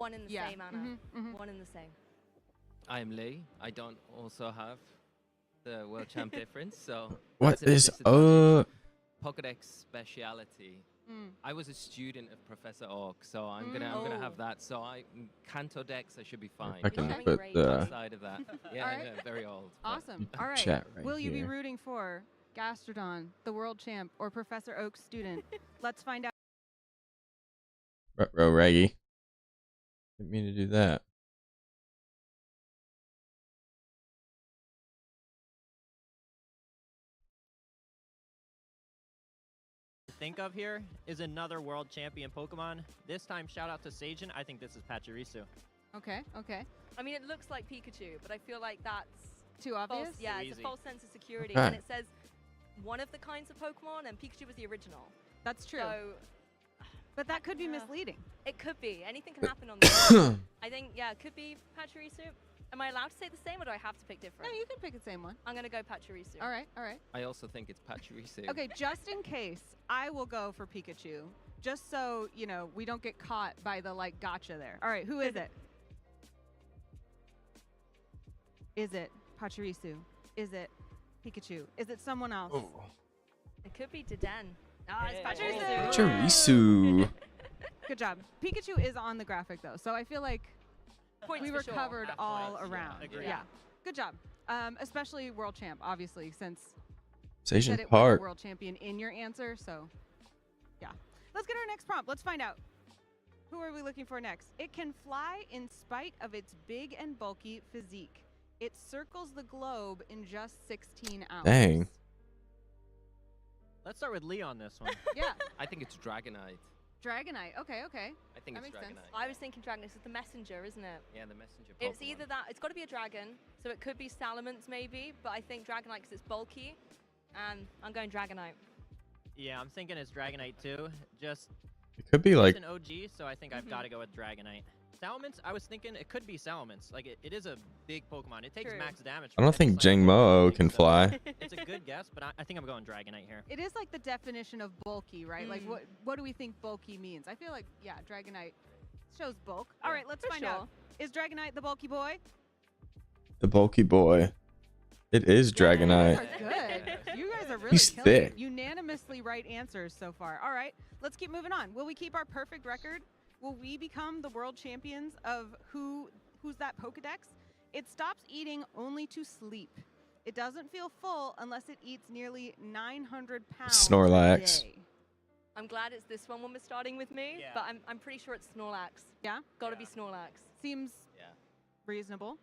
one in the same, Anna. One in the same. I am Lee. I don't also have the world champ difference, so What that's a is disadvantage. Pokédex speciality. I was a student of Professor Orc, so I'm gonna have that. So Kanto Dex, I should be fine. I can Okay. put the Outside of that, yeah, All right. yeah, very old. but- Awesome. All right. chat right Will you be here. rooting for Gastrodon, the world champ, or Professor Oak's student? Let's find out. Ruh-roh Reggie. Didn't mean to do that. Think of here is another world champion Pokemon. This time, shout out to Sajin. I think this is Pachirisu. Okay. Okay. I mean, it looks like Pikachu, but I feel like that's Too obvious. false. Yeah, Too it's a easy. false sense of security, Okay. and it says one of the kinds of Pokemon, and Pikachu was the original. That's true. So But that could be Yeah. misleading. it could be. Anything can happen on this. I think, yeah, it could be Pachirisu. Am I allowed to say the same, or do I have to pick No, different? you can pick the same one. I'm gonna go Pachirisu. All right. All right. I also think it's Pachirisu. Okay. Just in case, I will go for Pikachu. Just so you know, we don't get caught by the like gotcha there. All right. Who is it? Is it Pachirisu? Is it Pikachu? Is it someone else? It could be Deden. Ah, it's Hey. Pachirisu. Chorisu. Good job. Pikachu is on the graphic though, so I feel like Points we for were sure. covered Half all points, yeah. around. Agreed. Yeah. Good job. Especially world champ, obviously, since you Station said it was a Park. world champion in your answer. So, yeah. Let's get our next prompt. Let's find out. Who are we looking for next? It can fly in spite of its big and bulky physique. It circles the globe in just 16 hours. Dang. Let's start with Lee on this one. Yeah. I think it's Dragonite. Dragonite. Okay. Okay. I think That it's makes Dragonite. sense. I was thinking dragon. It's the messenger, isn't it? Yeah, the messenger. It's Pokemon. either that. It's got to be a dragon. So it could be Salamence maybe, but I think Dragonite because it's bulky, and I'm going Dragonite. Yeah, I'm thinking it's Dragonite too. Just It could be it's like an OG, so I think I've got to go with Dragonite. Salamence, I was thinking it could be Salamence. Like it is a big Pokemon. It takes True. max damage. I from don't it. think It's like Jangmo bulky, can so fly. It's a good guess, but I think I'm going Dragonite here. It is like the definition of bulky, right? Like what do we think bulky means? I feel like Dragonite shows bulk. All right, let's For find sure. out. Is Dragonite the bulky boy? The bulky boy. It is You guys Dragonite. are good. You guys are really He's killing thick. it. Unanimously right answers so far. All right, let's keep moving on. Will we keep our perfect record? Will we become the world champions of who's that Pokedex? It stops eating only to sleep. It doesn't feel full unless it eats nearly 900 pounds Snorlax. a day. I'm glad it's this one when we're starting with me, Yeah. but I'm pretty sure it's Snorlax. Yeah, Got to Yeah. be Snorlax. seems Yeah. reasonable.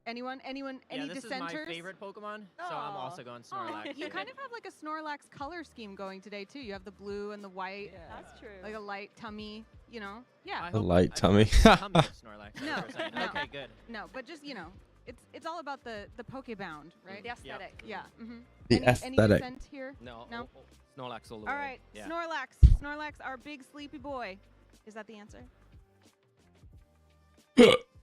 Anyone? Yeah, Any this dissenters? is my favorite Pokemon, so I'm Aw. also going Aw, Snorlax. you kind of have like a Snorlax color scheme going today too. You have the blue and the white, That's true. like a light tummy. You know? Yeah. I The hope light I tummy. tummy of Snorlax. No, for a second. no. Okay, good. No, but just it's all about the Pokebound, right? the aesthetic. Yeah. Mm-hmm. The Any aesthetic. dissent here? No. No? Snorlax all the All way. right, Yeah. Snorlax, our big sleepy boy. Is that the answer?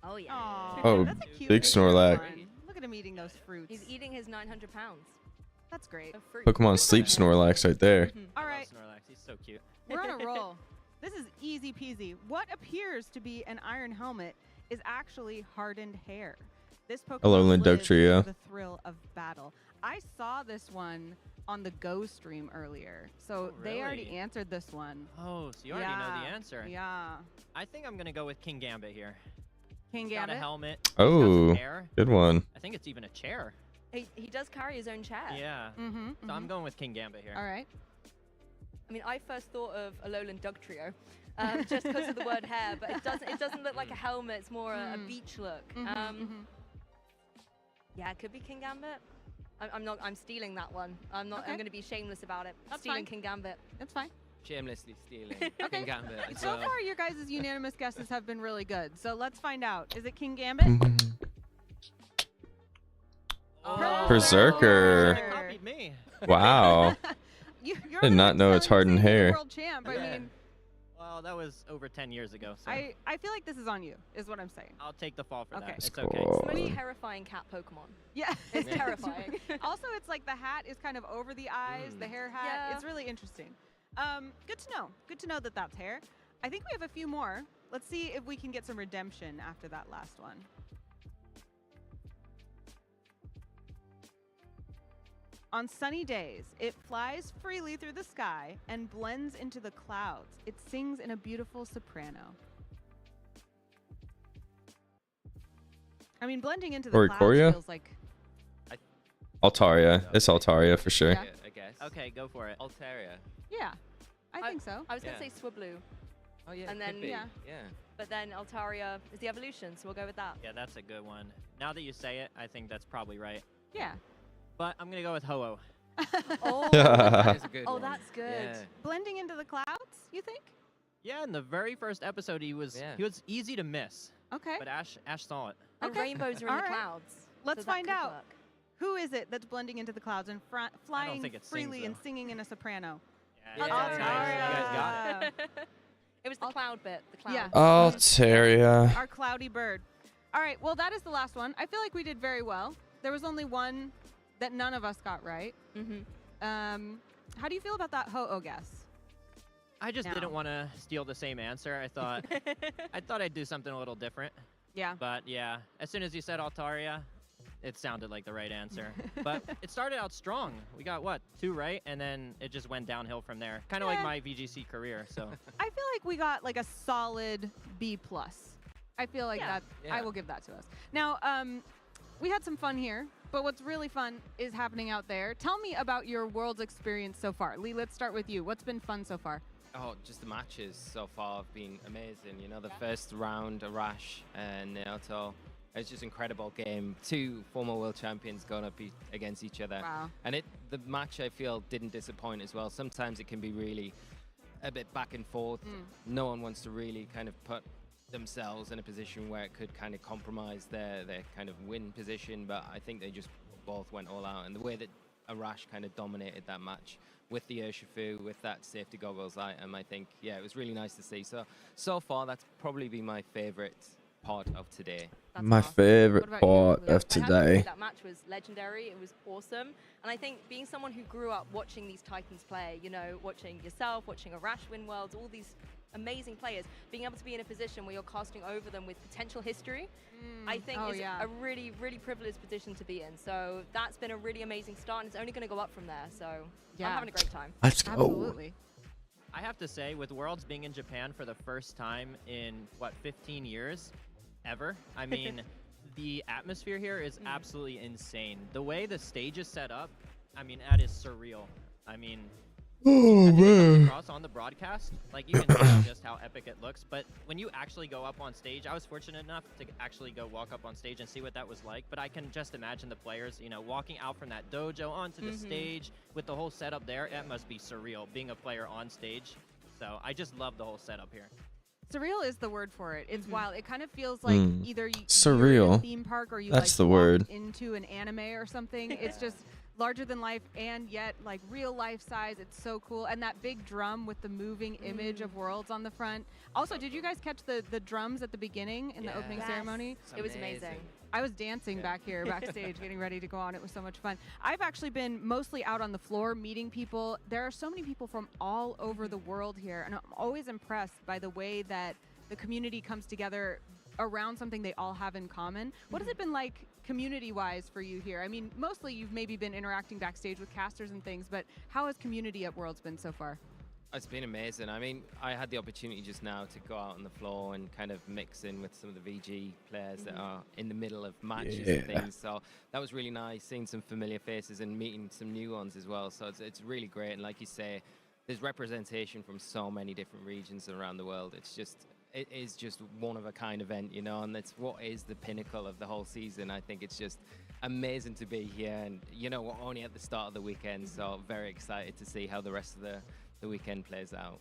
Oh yeah. Aw, Oh, that's a cute big picture. Snorlax. Fun. Look at him eating those fruits. He's eating his 900 pounds That's great. of fruit. Pokemon Sleep Snorlax right there. All I love right, Snorlax. He's so cute. we're on a roll. This is easy peasy. What appears to be an iron helmet is actually hardened hair. This Pokemon Alolan lives Dugtrio. for the thrill of battle. I saw this one on the Go stream earlier, so Oh, they already really? answered this one. Oh, so you already know the Yeah, answer. Yeah. I think I'm gonna go with King Gambit here. King He's got a Gambit. helmet. he's got Oh, some hair. good one. I think it's even a chair. He does carry his own chair. Yeah. Mm-hmm. So I'm going with King Gambit here. All right. I mean, I first thought of Alolan Dugtrio, just because of the word hair, but it doesn't look like a helmet. It's more a beach look. Mhm. Yeah, it could be King Gambit. I'm stealing that one. I'm not. Okay. I'm going to be shameless about it. That's Stealing fine. King Gambit. That's fine. Shamelessly stealing. Okay. King Gambit. as So well. far, your guys' unanimous guesses have been really good. So let's find out. Is it King Gambit? Oh, Berserker. They copied me. Wow. You're Did not like know it's selling hardened saying you're hair. World champ. I Yeah. mean, Well, that was over 10 years ago, so I feel like this is on you, is what I'm saying. I'll take the fall for Okay. that. It's Cool. okay. It's the Oh. most terrifying cat Pokemon. Yeah. It's terrifying. Also, it's like the hat is kind of over the eyes, the hair hat. Yeah. It's really interesting. Good to know. Good to know that that's hair. I think we have a few more. Let's see if we can get some redemption after that last one. On sunny days, it flies freely through the sky and blends into the clouds. It sings in a beautiful soprano. I mean, blending into the clouds feels like... Altaria. It's Altaria for sure. Yeah. I guess. Okay, go for it. Altaria. Yeah, I think so. I was going to say Swablu, Oh yeah. And it could then- be. yeah. Yeah. but then Altaria is the evolution, so we'll go with that. Yeah, that's a good one. Now that you say it, I think that's probably right. Yeah. But I'm gonna go with Ho-Oh. Oh, That is a good oh, one. that's good. Yeah. Blending into the clouds, you think? Yeah, in the very first episode, he was easy to miss, Okay. but Ash saw it. And Okay. rainbows are in All the right. clouds. Let's so that find could out. work. Who is it that's blending into the clouds and flying think it sings, freely and though. singing in a soprano? Yeah, Yeah. that's nice. You guys got it. It was the cloud bit. The cloud. Yeah. Altaria. Our cloudy bird. All right, well, that is the last one. I feel like we did very well. There was only one that none of us got right. Mm-hmm. How do you feel about that Ho-Oh guess? I just No. didn't want to steal the same answer. I thought I'd do something a little different. Yeah. But yeah, as soon as you said Altaria, it sounded like the right answer. But it started out strong. We got what, 2 right, and then it just went downhill from there. Kind of like Yeah. my VGC career. So I feel like we got like a solid B+. I feel like Yeah. that. I Yeah. will give that to us. Now, we had some fun here, but what's really fun is happening out there. Tell me about your Worlds experience so far. Lee, let's start with you. What's been fun so far? Oh, just the matches so far have been amazing. You know, the first round, Arash and Naoto, it's just incredible game. 2 former world champions going up against each other. Wow. And the match, I feel, didn't disappoint as well. Sometimes it can be really a bit back and forth. No one wants to really kind of put themselves in a position where it could kind of compromise their kind of win position, but I think they just both went all out. And the way that Arash kind of dominated that match with the Urshifu, with that safety goggles item, I think, yeah, it was really nice to see. So far, that's probably been my favorite part of today. That's My awesome. What favorite about you, part Lou? of I have to say today. that match was legendary. It was awesome. And I think being someone who grew up watching these Titans play, you know, watching yourself, watching Arash win Worlds, all these amazing players, being able to be in a position where you're casting over them with potential history, I think is a really, really privileged position to be in. So that's been a really amazing start, and it's only going to go up from there. So Yeah. I'm having a great time. Let's go. Absolutely. I have to say, with Worlds being in Japan for the first time in, what, 15 years? Ever? I mean, the atmosphere here is absolutely insane. The way the stage is set up, I mean, that is surreal. I mean, Oh, I think it comes man. across on the broadcast. Like, you can see just how epic it looks. But when you actually go up on stage, I was fortunate enough to actually go walk up on stage and see what that was like. But I can just imagine the players, you know, walking out from that dojo onto the stage with the whole setup there. It must be surreal being a player on stage. So I just love the whole setup here. Surreal is the word for it. It's wild. It kind of feels like either you're in a Surreal. theme park or you That's like the walked word. into an anime or something. It's just larger than life and yet like real life size. It's so cool. And that big drum with the moving image of Worlds on the front. Also, did you guys catch the drums at the beginning in the opening Yes. ceremony? It's It was amazing. I was dancing back here backstage, getting ready to go on. It was so much fun. I've actually been mostly out on the floor meeting people. There are so many people from all over the world here, and I'm always impressed by the way that the community comes together around something they all have in common. What has it been like community-wise for you here? I mean, mostly you've maybe been interacting backstage with casters and things, but how has community at Worlds been so far? It's been amazing. I mean, I had the opportunity just now to go out on the floor and kind of mix in with some of the VG players that are in the middle of matches and Yeah. things. So that was really nice, seeing some familiar faces and meeting some new ones as well. So it's really great. And like you say, there's representation from so many different regions around the world. It is just one of a kind event, you know, and that's what is the pinnacle of the whole season. I think it's just amazing to be here, and you know, we're only at the start of the weekend, so very excited to see how the rest of the weekend plays out.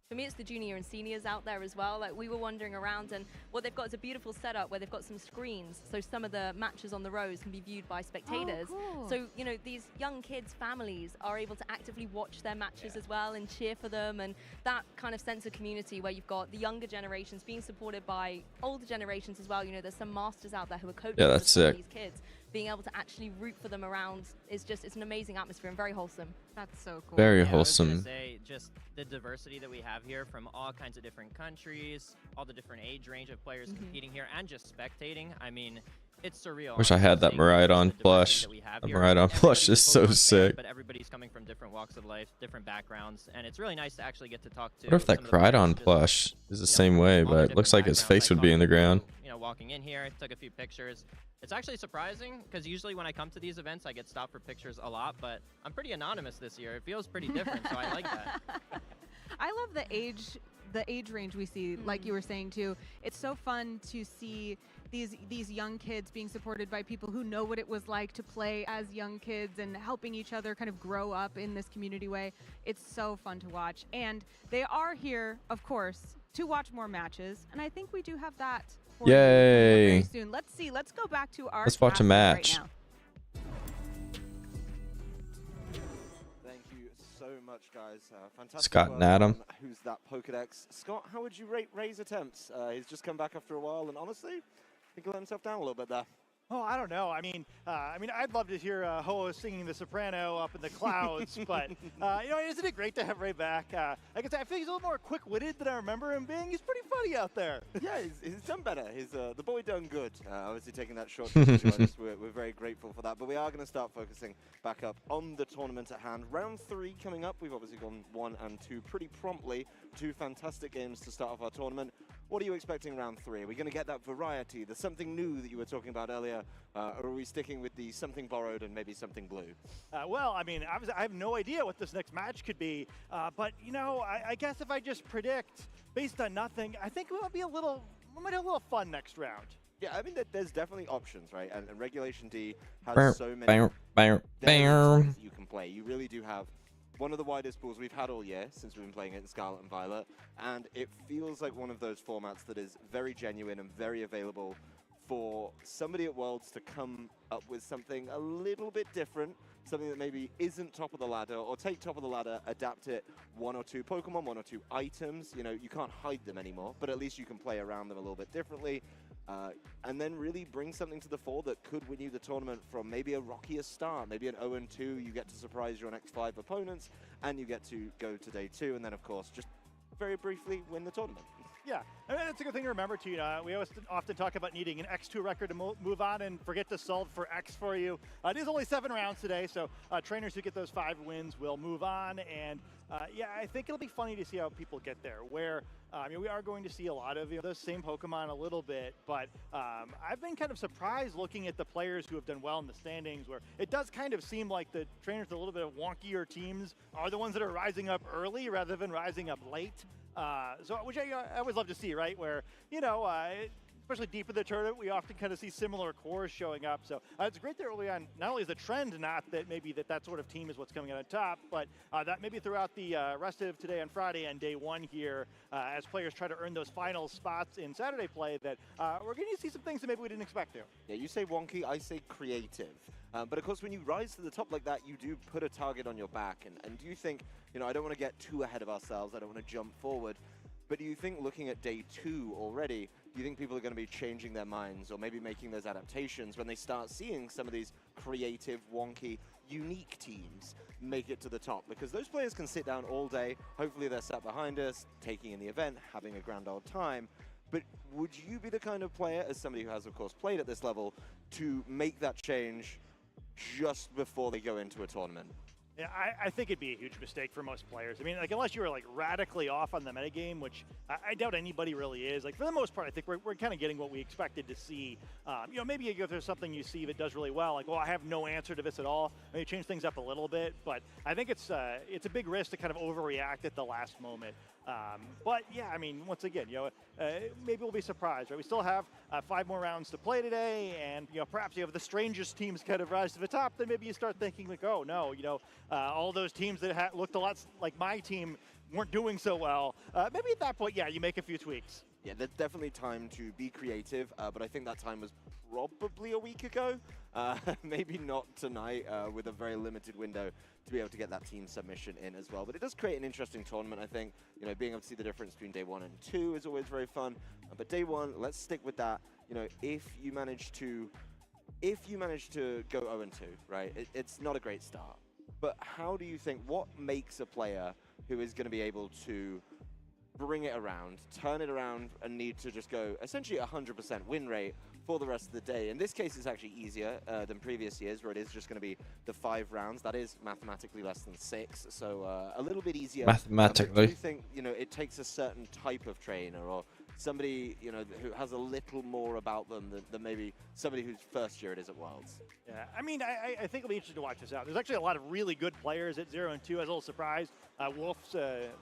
For me, it's the junior and seniors out there as well. Like, we were wandering around, and what they've got is a beautiful setup where they've got some screens, so some of the matches on the rows can be viewed by spectators. cool. So, you know, these young kids' families are able to actively watch their matches as well and cheer for them, and that kind of sense of community where you've got the younger generations being supported by older generations as well. You know, there's some masters out there who are coaching Yeah, that's some of sick. these kids. being able to actually root for them around is just, it's an amazing atmosphere and very wholesome. That's so cool. Very Yeah, I was wholesome. gonna say, just the diversity that we have here from all kinds of different countries, all the different age range of players competing here, and just spectating. I mean, it's surreal. Wish I had that honestly, seeing Miraidon the diversity plush. that we have The here. Miraidon plush Everybody's is a so Pokemon fan, sick. but everybody's coming from different walks of life, different backgrounds, and it's really nice to actually get to talk to. What if that some of the players Cridon just, plush is the you know, same from way, all their but it looks different like his backgrounds. face I would be in the talked to ground. people, you know, walking in here, I took a few pictures. It's actually surprising because usually when I come to these events, I get stopped for pictures a lot, but I'm pretty anonymous this year. It feels pretty different, so I like that. I love the age range we see, like you were saying too. It's so fun to see these young kids being supported by people who know what it was like to play as young kids and helping each other kind of grow up in this community way. It's so fun to watch. And they are here, of course, to watch more matches. And I think we do have that for you coming up Yay. very soon. Let's see. Let's go back to our Let's watch a cast match. right now. Thank you so much, guys. Fantastic. Scott work and Adam. on Who's That Pokedex? Scott, how would you rate Ray's attempts? He's just come back after a while, and honestly, I think he let himself down a little bit there. Oh, I don't know. I mean, I'd love to hear Ho singing the soprano up in the clouds, but you know, isn't it great to have Ray back? Like I said, I feel he's a little more quick-witted than I remember him being. He's pretty funny out there. Yeah, he's done better. He's the boy done good. Obviously taking that short trip to join us, we're very grateful for that. But we are going to start focusing back up on the tournament at hand. Round 3 coming up. We've obviously gone 1 and 2 pretty promptly. 2 fantastic games to start off our tournament. What are you expecting round 3? Are we going to get that variety, the something new that you were talking about earlier, or are we sticking with the something borrowed and maybe something blue? Well, I mean, I have no idea what this next match could be, but you know, I guess if I just predict based on nothing, I think we might have a little fun next round. Yeah, I mean, there's definitely options, right? And Regulation D Bow, has so many bow, bow, bow. variants that you can play. You really do have one of the widest pools we've had all year since we've been playing it in Scarlet and Violet, and it feels like one of those formats that is very genuine and very available for somebody at Worlds to come up with something a little bit different, something that maybe isn't top of the ladder, or take top of the ladder, adapt it, 1 or 2 Pokemon, 1 or 2 items. You know, you can't hide them anymore, but at least you can play around them a little bit differently. And then really bring something to the fore that could win you the tournament from maybe a rockier start, maybe an 0-2, you get to surprise your next 5 opponents, and you get to go to day 2, and then of course, just very briefly win the tournament. Yeah, I mean, that's a good thing to remember too. We often talk about needing an X2 record to move on and forget to solve for X for you. It is only 7 rounds today, so trainers who get those 5 wins will move on. And yeah, I think it'll be funny to see how people get there. Where we are going to see a lot of those same Pokemon a little bit, but I've been kind of surprised looking at the players who have done well in the standings, where it does kind of seem like the trainers with a little bit of wonkier teams are the ones that are rising up early rather than rising up late. Which I always love to see, right? Where, you know, especially deep in the tournament, we often kind of see similar cores showing up. So it's great that early on, not only is the trend not that maybe that sort of team is what's coming out on top, but that maybe throughout the rest of today on Friday and day 1 here, as players try to earn those final spots in Saturday play, that we're going to see some things that maybe we didn't expect to. Yeah, you say wonky, I say creative. But of course, when you rise to the top like that, you do put a target on your back. And do you think, you know, I don't want to get too ahead of ourselves, I don't want to jump forward, but do you think looking at day 2 already, do you think people are going to be changing their minds or maybe making those adaptations when they start seeing some of these creative, wonky, unique teams make it to the top? Because those players can sit down all day, hopefully they're sat behind us, taking in the event, having a grand old time. But would you be the kind of player, as somebody who has of course played at this level, to make that change just before they go into a tournament? Yeah, I think it'd be a huge mistake for most players. I mean, like, unless you were like radically off on the metagame, which I doubt anybody really is. Like, for the most part, I think we're kind of getting what we expected to see. You know, maybe if there's something you see that does really well, like, well, I have no answer to this at all, maybe change things up a little bit. But I think it's a big risk to kind of overreact at the last moment. But yeah, I mean, once again, you know, maybe we'll be surprised, right? We still have 5 more rounds to play today, and you know, perhaps you have the strangest teams kind of rise to the top. Then maybe you start thinking like, oh no, you know, all those teams that looked a lot like my team weren't doing so well. Maybe at that point, yeah, you make a few tweaks. Yeah, there's definitely time to be creative, but I think that time was probably a week ago. Maybe not tonight, with a very limited window to be able to get that team submission in as well. But it does create an interesting tournament, I think. You know, being able to see the difference between day 1 and 2 is always very fun. But day 1, let's stick with that. You know, if you manage to if you manage to go 0-2, right, it's not a great start. But how do you think, what makes a player who is going to be able to bring it around, turn it around, and need to just go essentially 100% win rate for the rest of the day? In this case, it's actually easier than previous years, where it is just going to be the 5 rounds. That is mathematically less than 6, so a little bit easier. Mathematically. Do you think, you know, it takes a certain type of trainer or somebody, you know, who has a little more about them than maybe somebody whose first year it is at Worlds? Yeah, I mean, I think it'll be interesting to watch this out. There's actually a lot of really good players at 0 and 2. I was a little surprised. Wolf's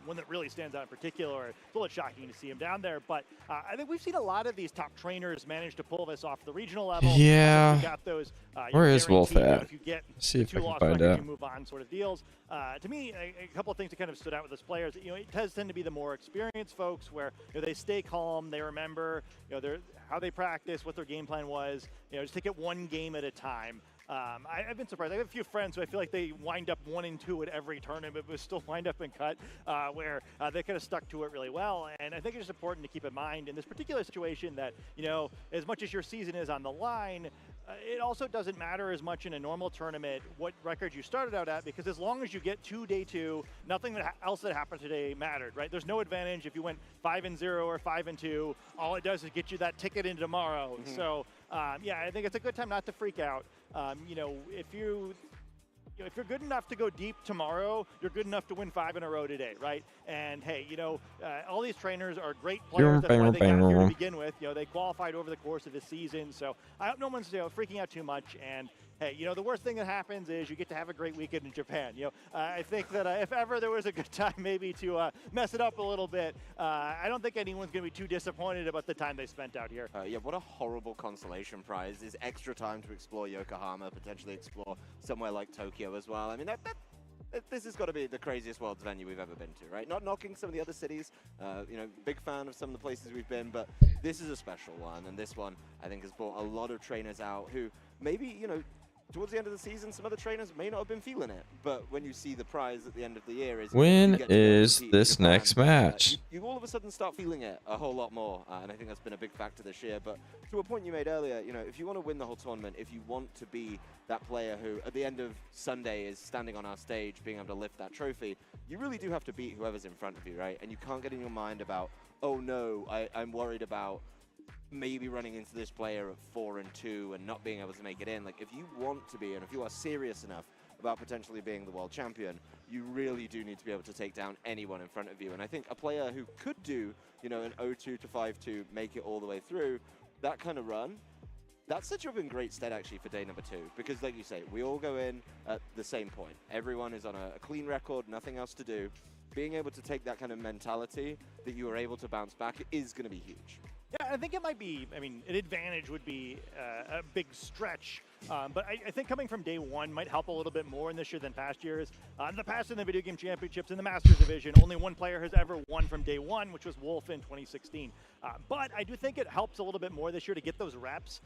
one that really stands out in particular. It's a little shocking to see him down there, but I think we've seen a lot of these top trainers manage to pull this off the regional level. Yeah. You got those. Where is Wolf at? If you get See if I 2 can loss find records, out. you move on sort of deals. To me, a couple of things that kind of stood out with those players. You know, it does tend to be the more experienced folks where, you know, they stay calm, they remember, you know, how they practice, what their game plan was. You know, just take it one game at a time. I've been surprised. I have a few friends who I feel like they wind up 1 and 2 at every tournament, but still wind up in cut, where they kind of stuck to it really well. And I think it's just important to keep in mind in this particular situation that, you know, as much as your season is on the line, it also doesn't matter as much in a normal tournament what record you started out at, because as long as you get to day 2, nothing else that happened today mattered, right? There's no advantage if you went 5 and 0 or 5 and 2. All it does is get you that ticket into tomorrow. Mm-hmm. So yeah, I think it's a good time not to freak out. You know, if you're good enough to go deep tomorrow, you're good enough to win 5 in a row today, right? And hey, you know, all these trainers are great players. That's why they got here to begin with. You know, they qualified over the course of the season. So I hope no one's, you know, freaking out too much. And hey, you know, the worst thing that happens is you get to have a great weekend in Japan. You know, I think that if ever there was a good time maybe to mess it up a little bit, I don't think anyone's going to be too disappointed about the time they spent out here. Yeah, what a horrible consolation prize. Is extra time to explore Yokohama, potentially explore somewhere like Tokyo as well. I mean, this has got to be the craziest Worlds venue we've ever been to, right? Not knocking some of the other cities, you know, big fan of some of the places we've been, but this is a special one, and this one, I think, has brought a lot of trainers out who maybe, you know, towards the end of the season, some other trainers may not have been feeling it, but when you see the prize at the end of the year is When you get to go is compete in this Japan, next match? you all of a sudden start feeling it a whole lot more, and I think that's been a big factor this year. But to a point you made earlier, you know, if you want to win the whole tournament, if you want to be that player who at the end of Sunday is standing on our stage being able to lift that trophy, you really do have to beat whoever's in front of you, right? And you can't get in your mind about, oh no, I'm worried about maybe running into this player at 4 and 2 and not being able to make it in. Like, if you want to be, and if you are serious enough about potentially being the world champion, you really do need to be able to take down anyone in front of you. And I think a player who could do, you know, an 0-2 to 5-2, make it all the way through, that kind of run, that sets you up in great stead actually for day number 2, because like you say, we all go in at the same point. Everyone is on a clean record, nothing else to do. Being able to take that kind of mentality that you are able to bounce back is going to be huge. Yeah, I think it might be, I mean, an advantage would be a big stretch, but I think coming from day 1 might help a little bit more in this year than past years. In the past, in the Video Game Championships, in the Masters Division, only one player has ever won from day 1, which was Wolf in 2016. But I do think it helps a little bit more this year to get those reps,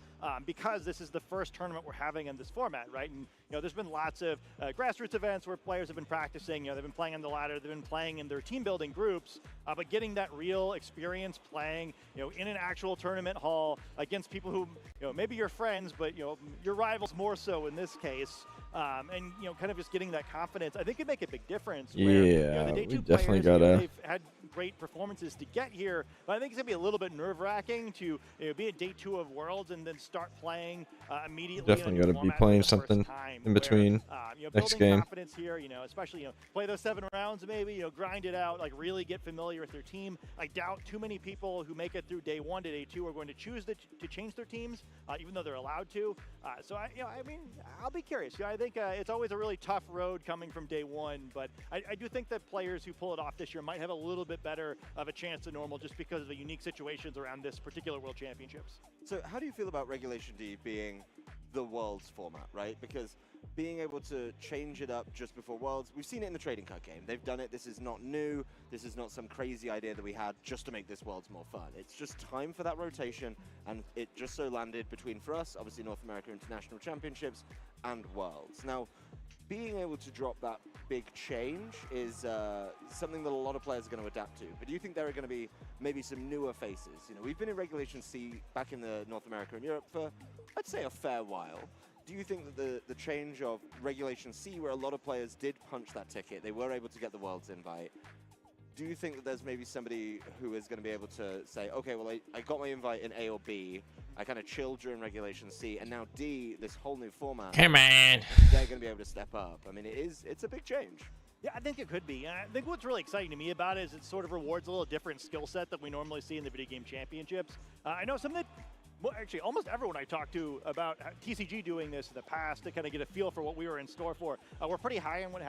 because this is the first tournament we're having in this format, right? And, you know, there's been lots of grassroots events where players have been practicing, you know, they've been playing on the ladder, they've been playing in their team building groups, but getting that real experience playing, you know, in an actual tournament hall against people who, you know, maybe you're friends, but, you know, your rivals more so in this case, and, you know, kind of just getting that confidence, I think could make a big difference. Where, Yeah, you know, the day 2 we definitely players, you know, gotta. they've had great performances to get here, but I think it's gonna be a little bit nerve-wracking to, you know, be at day 2 of Worlds and then start playing immediately. Definitely gotta be playing something in between you know, next building game. confidence here, you know, especially, you know, play those 7 rounds maybe, you know, grind it out, like really get familiar with their team. I doubt too many people who make it through day 1 to day 2 are going to choose to change their teams, even though they're allowed to. So you know, I mean, I'll be curious. You know, I think it's always a really tough road coming from day 1, but I do think that players who pull it off this year might have a little bit better of a chance than normal just because of the unique situations around this particular World Championships. So how do you feel about Regulation D being the Worlds format, right? Because being able to change it up just before Worlds, we've seen it in the trading card game. They've done it. This is not new. This is not some crazy idea that we had just to make this Worlds more fun. It's just time for that rotation, and it just so landed between, for us, obviously North America International Championships and Worlds. Now, being able to drop that big change is something that a lot of players are going to adapt to. But do you think there are going to be maybe some newer faces. You know, we've been in Regulation C back in the North America and Europe for, I'd say, a fair while. Do you think that the change of Regulation C, where a lot of players did punch that ticket, they were able to get the Worlds invite, do you think that there's maybe somebody who is going to be able to say, okay, well, I got my invite in A or B, I kind of chilled during Regulation C, and now D, this whole new format, Come on. they're going to be able to step up? I mean, it's a big change. Yeah, I think it could be. And I think what's really exciting to me about it is it sort of rewards a little different skill set that we normally see in the video game championships. I know some that, well, actually, almost everyone I talked to about TCG doing this in the past to kind of get a feel for what we were in store for, we're pretty high on what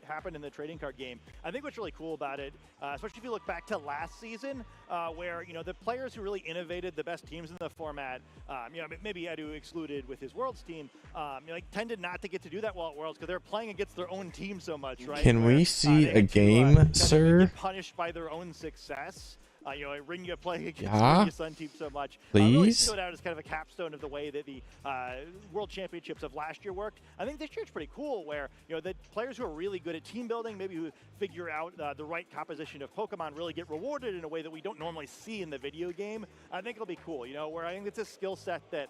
happened in the trading card game. I think what's really cool about it, especially if you look back to last season, where, you know, the players who really innovated the best teams in the format, you know, maybe Edu excluded with his Worlds team, you know, like, tended not to get to do that well at Worlds because they're playing against their own team so much, right? Can we see a they had to, game, kind of sir? get punished by their own success. You know, Ringa playing against Yeah? the Sun team so much. Really Please? stood out as kind of a capstone of the way that the World Championships of last year worked. I think this year's pretty cool where, you know, the players who are really good at team building, maybe who figure out the right composition of Pokemon really get rewarded in a way that we don't normally see in the video game. I think it'll be cool, you know, where I think it's a skill set that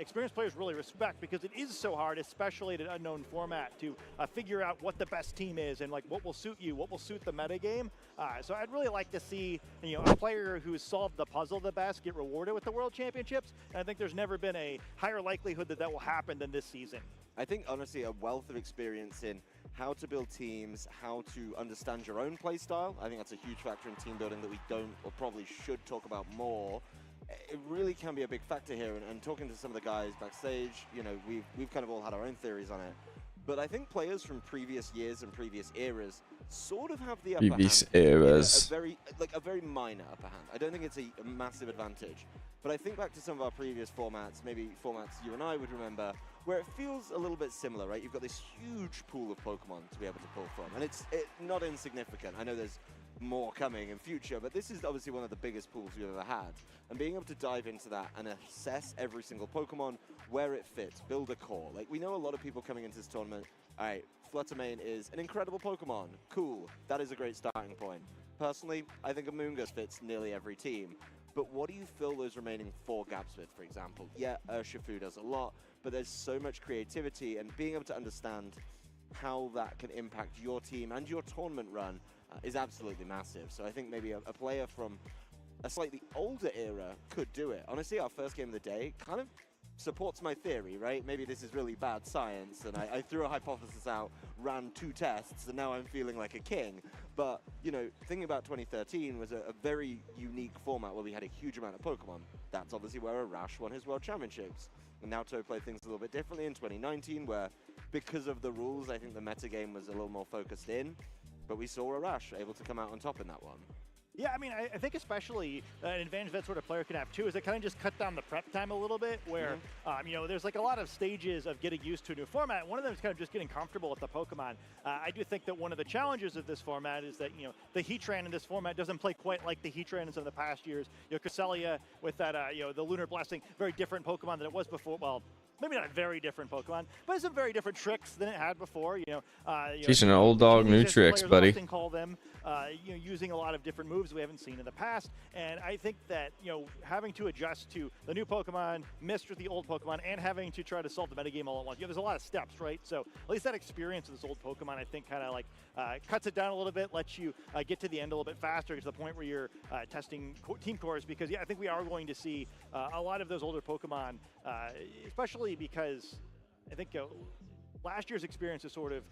experienced players really respect because it is so hard, especially at an unknown format, to figure out what the best team is and like what will suit you, what will suit the meta game. So I'd really like to see, you know, a player who's solved the puzzle the best get rewarded with the World Championships. And I think there's never been a higher likelihood that that will happen than this season. I think, honestly, a wealth of experience in how to build teams, how to understand your own play style. I think that's a huge factor in team building that we don't or probably should talk about more. It really can be a big factor here. And talking to some of the guys backstage, you know, we've kind of all had our own theories on it. But I think players from previous years and previous eras sort of have the upper Previous hand. eras. A very minor upper hand. I don't think it's a massive advantage. But I think back to some of our previous formats, maybe formats you and I would remember, where it feels a little bit similar, right? You've got this huge pool of Pokemon to be able to pull from, and it's not insignificant. I know there's more coming in future, but this is obviously one of the biggest pools we've ever had. And being able to dive into that and assess every single Pokemon, where it fits, build a core. Like, we know a lot of people coming into this tournament, all right, Fluttermane is an incredible Pokemon. Cool, that is a great starting point. Personally, I think Amoonguss fits nearly every team. But what do you fill those remaining 4 gaps with, for example? Yeah, Urshifu does a lot, but there's so much creativity, and being able to understand how that can impact your team and your tournament run is absolutely massive. So I think maybe a player from a slightly older era could do it. Honestly, our first game of the day kind of supports my theory, right? Maybe this is really bad science, and I threw a hypothesis out, ran 2 tests, and now I'm feeling like a king. But, you know, thinking about 2013 was a very unique format where we had a huge amount of Pokemon. That's obviously where Arash won his World Championships. And now To played things a little bit differently in 2019, where because of the rules, I think the metagame was a little more focused in. But we saw Arash able to come out on top in that one. Yeah, I mean, I think especially an advantage that sort of player can have too is it kind of just cut down the prep time a little bit where, you know, there's like a lot of stages of getting used to a new format. One of them is kind of just getting comfortable with the Pokemon. I do think that one of the challenges of this format is that, you know, the Heatran in this format doesn't play quite like the Heatran in some of the past years. You know, Cresselia with that, you know, the Lunar Blessing, very different Pokemon than it was before. Well, maybe not a very different Pokemon, but it's some very different tricks than it had before. You know, teaching an old dog new as tricks, players buddy. often call them, you know, using a lot of different moves we haven't seen in the past. And I think that, you know, having to adjust to the new Pokemon, mixed with the old Pokemon, and having to try to solve the metagame all at once. You know, there's a lot of steps, right? So at least that experience of this old Pokemon, I think, kind of like cuts it down a little bit, lets you get to the end a little bit faster, to the point where you're testing team cores. Because yeah, I think we are going to see a lot of those older Pokemon, especially because I think last year's experience is sort of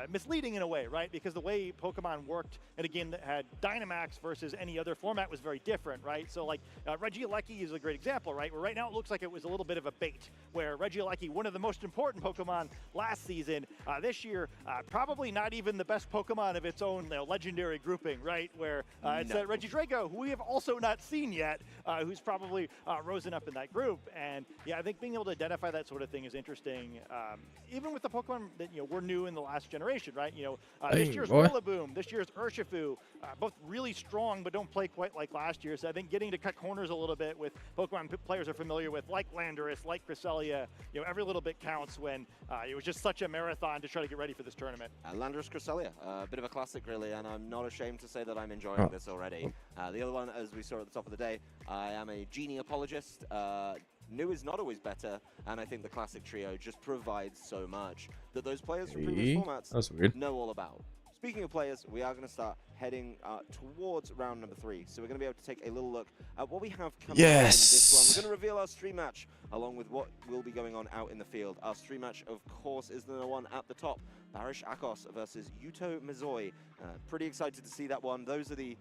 misleading in a way, right? Because the way Pokemon worked in a game that had Dynamax versus any other format was very different, right? So like Regieleki is a great example, right? Where right now it looks like it was a little bit of a bait, where Regieleki, one of the most important Pokemon last season, this year, probably not even the best Pokemon of its own, you know, legendary grouping, right? Where it's Regidrago, who we have also not seen yet, who's probably risen up in that group. And yeah, I think being able to identify that sort of thing is interesting. Even with the Pokemon that, you know, were new in the last last generation, right? This year's boy. Rillaboom, this year's Urshifu, both really strong but don't play quite like last year. So I think getting to cut corners a little bit with Pokemon players are familiar with, like Landorus, like Cresselia, every little bit counts when it was just such a marathon to try to get ready for this tournament. Landorus Cresselia, a bit of a classic really, and I'm not ashamed to say that I'm enjoying this already. The other one, as we saw at the top of the day, I am a Genie apologist. New is not always better, and I think the classic trio just provides so much that those players from previous formats That's weird. know all about. Speaking of players, we are going to start heading towards round number 3. So we're going to be able to take a little look at what we have coming up in this one. We're going to reveal our stream match along with what will be going on out in the field. Our stream match, of course, is the one at the top. Barish Akos versus Yuto Mizoi. Pretty excited to see that one. Those are the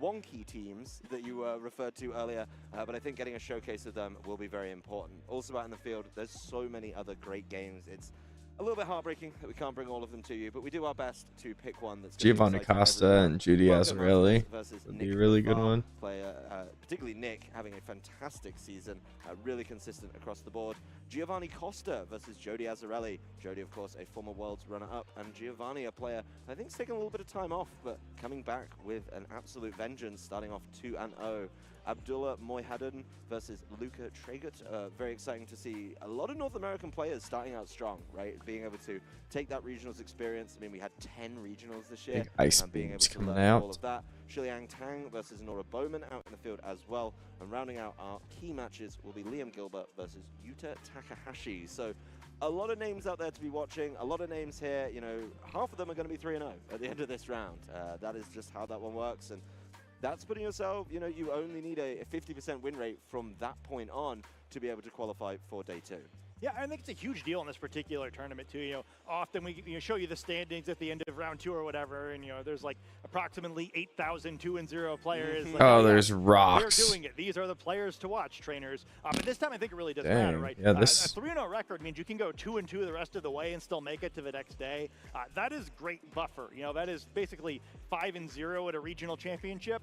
wonky teams that you referred to earlier, but I think getting a showcase of them will be very important. Also out in the field, there's so many other great games. It's a little bit heartbreaking that we can't bring all of them to you, but we do our best to pick one that's Giovanni Costa and Judy Azarelli would be a really good one. Player, particularly Nick, having a fantastic season, really consistent across the board. Giovanni Costa versus Jody Azarelli. Jody, of course, a former Worlds runner-up, and Giovanni, a player I think's taken a little bit of time off, but coming back with an absolute vengeance, starting off 2-0. Abdullah Moyhaddin versus Luca Traegut. Very exciting to see a lot of North American players starting out strong, right? Being able to take that regionals experience. I mean, we had 10 regionals this year. Big ice and being able beams to coming learn out. all of that. Shiliang Tang versus Nora Bowman out in the field as well. And rounding out our key matches will be Liam Gilbert versus Yuta Takahashi. So a lot of names out there to be watching, a lot of names here. Half of them are going to be 3-0 at the end of this round. That is just how that one works. And that's putting yourself, you only need a 50% win rate from that point on to be able to qualify for day 2. Yeah, I think it's a huge deal in this particular tournament too. Often we show you the standings at the end of round 2 or whatever, and there's like approximately 8,000 2-0 players. Like, oh, there's rocks. They're doing it. These are the players to watch, trainers. But this time I think it really doesn't Dang. matter, right? Yeah, A this 3-0 record means you can go 2-2 the rest of the way and still make it to the next day. That is great buffer. That is basically 5-0 at a regional championship,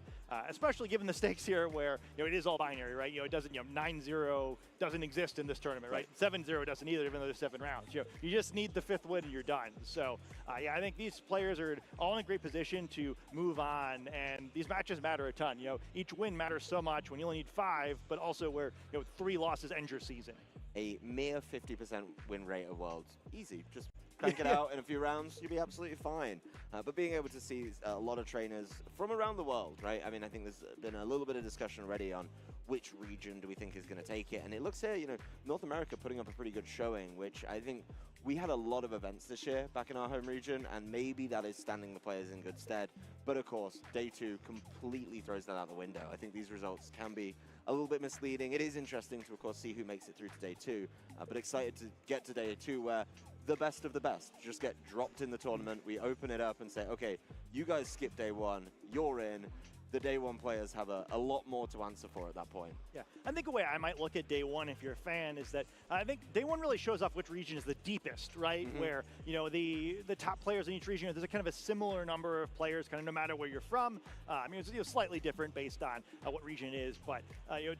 especially given the stakes here where it is all binary, right? It doesn't 9-0 doesn't exist in this tournament, right? 7-0 doesn't either, even though there's 7 rounds. You just need the 5th win and you're done. So yeah, I think these players are all in a great position to move on, and these matches matter a ton. Each win matters so much when you only need 5, but also where 3 losses end your season. A mere 50% win rate of Worlds, easy. Just crank it out in a few rounds, you'll be absolutely fine. But being able to see a lot of trainers from around the world, right? I mean, I think there's been a little bit of discussion already on which region do we think is going to take it. And it looks here, North America putting up a pretty good showing, which I think we had a lot of events this year back in our home region, and maybe that is standing the players in good stead. But of course, day 2 completely throws that out the window. I think these results can be a little bit misleading. It is interesting to, of course, see who makes it through to day 2, but excited to get to day 2 where the best of the best just get dropped in the tournament. We open it up and say, okay, you guys skip day 1, you're in. The day 1 players have a lot more to answer for at that point. Yeah, I think a way I might look at day 1 if you're a fan is that I think day 1 really shows off which region is the deepest, right? Where, the top players in each region, there's a kind of a similar number of players, kind of no matter where you're from. I mean, it's slightly different based on what region it is, but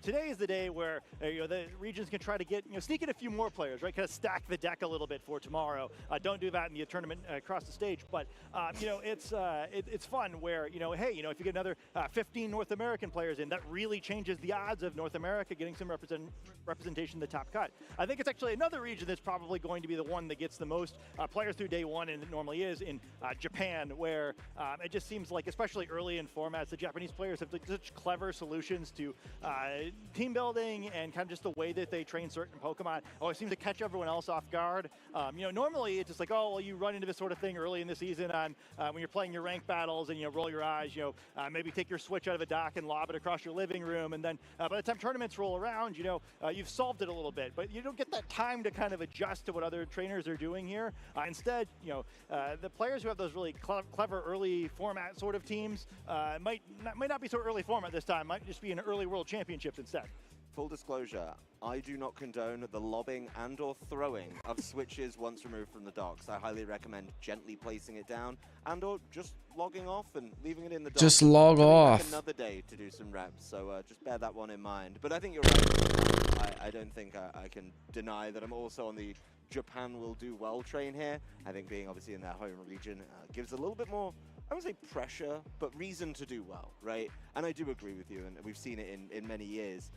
today is the day where the regions can try to get, sneak in a few more players, right? Kind of stack the deck a little bit for tomorrow. Don't do that in the tournament across the stage, but it's fun where, hey, if you get another 15 North American players in, that really changes the odds of North America getting some representation in the top cut. I think it's actually another region that's probably going to be the one that gets the most players through day 1, and it normally is in Japan, where it just seems like, especially early in formats, the Japanese players have such clever solutions to team building and kind of just the way that they train certain Pokemon. Always seems to catch everyone else off guard. Normally it's just like, oh, well, you run into this sort of thing early in the season on when you're playing your ranked battles and roll your eyes, maybe take your switch out of a dock and lob it across your living room, and then by the time tournaments roll around, you've solved it a little bit, but you don't get that time to kind of adjust to what other trainers are doing here. Instead, the players who have those really clever early format sort of teams might not be so early format this time, might just be in early world championships instead. Full disclosure, I do not condone the lobbing and or throwing of switches once removed from the docks. I highly recommend gently placing it down and or just logging off and leaving it in the docks. Just log off. Another day to do some reps, so just bear that one in mind. But I think you're right. I don't think I can deny that I'm also on the Japan will do well train here. I think being obviously in their home region gives a little bit more, I would say pressure, but reason to do well, right? And I do agree with you, and we've seen it in many years.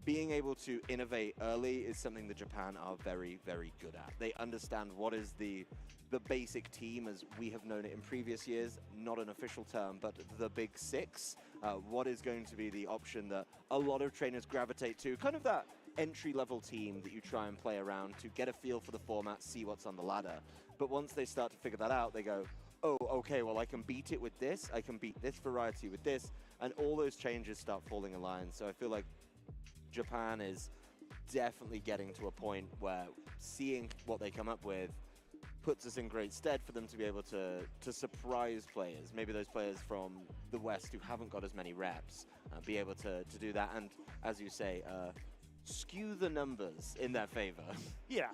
Being able to innovate early is something that Japan are very, very good at. They understand what is the basic team as we have known it in previous years, not an official term, but the Big Six. What is going to be the option that a lot of trainers gravitate to, kind of that entry-level team that you try and play around to get a feel for the format, see what's on the ladder. But once they start to figure that out, they go, oh, okay, well, I can beat it with this, I can beat this variety with this, and all those changes start falling in line. So I feel like Japan is definitely getting to a point where seeing what they come up with puts us in great stead for them to be able to surprise players, maybe those players from the West who haven't got as many reps, be able to do that, and as you say, skew the numbers in their favor. Yeah.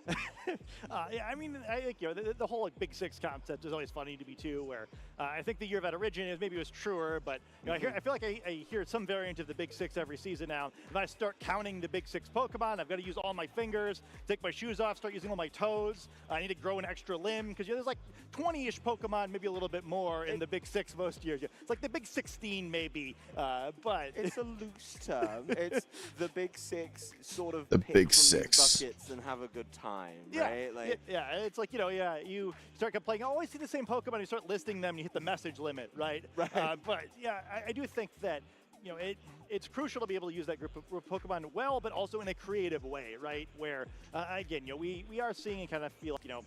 Yeah, I mean, I think, you know, the whole like, Big Six concept is always funny to me too, where I think the year that originated maybe it was truer, but you know, I feel like I hear some variant of the Big Six every season now. If I start counting the Big Six Pokemon, I've got to use all my fingers, take my shoes off, start using all my toes. I need to grow an extra limb, because there's like 20-ish Pokemon, maybe a little bit more in the Big Six most years. It's like the Big 16 maybe, but... It's a loose term. It's the Big Six sort of The pick Big from these Six. buckets and have a good time, Yeah, right? Like, yeah, it's like, you know, yeah, you start playing, oh, I see the same Pokemon, you start listing them, and you hit the message limit, right? Right. But yeah, I do think that, you know, it's crucial to be able to use that group of Pokemon well, but also in a creative way, right? Where, again, you know, we are seeing and kind of feel like, you know,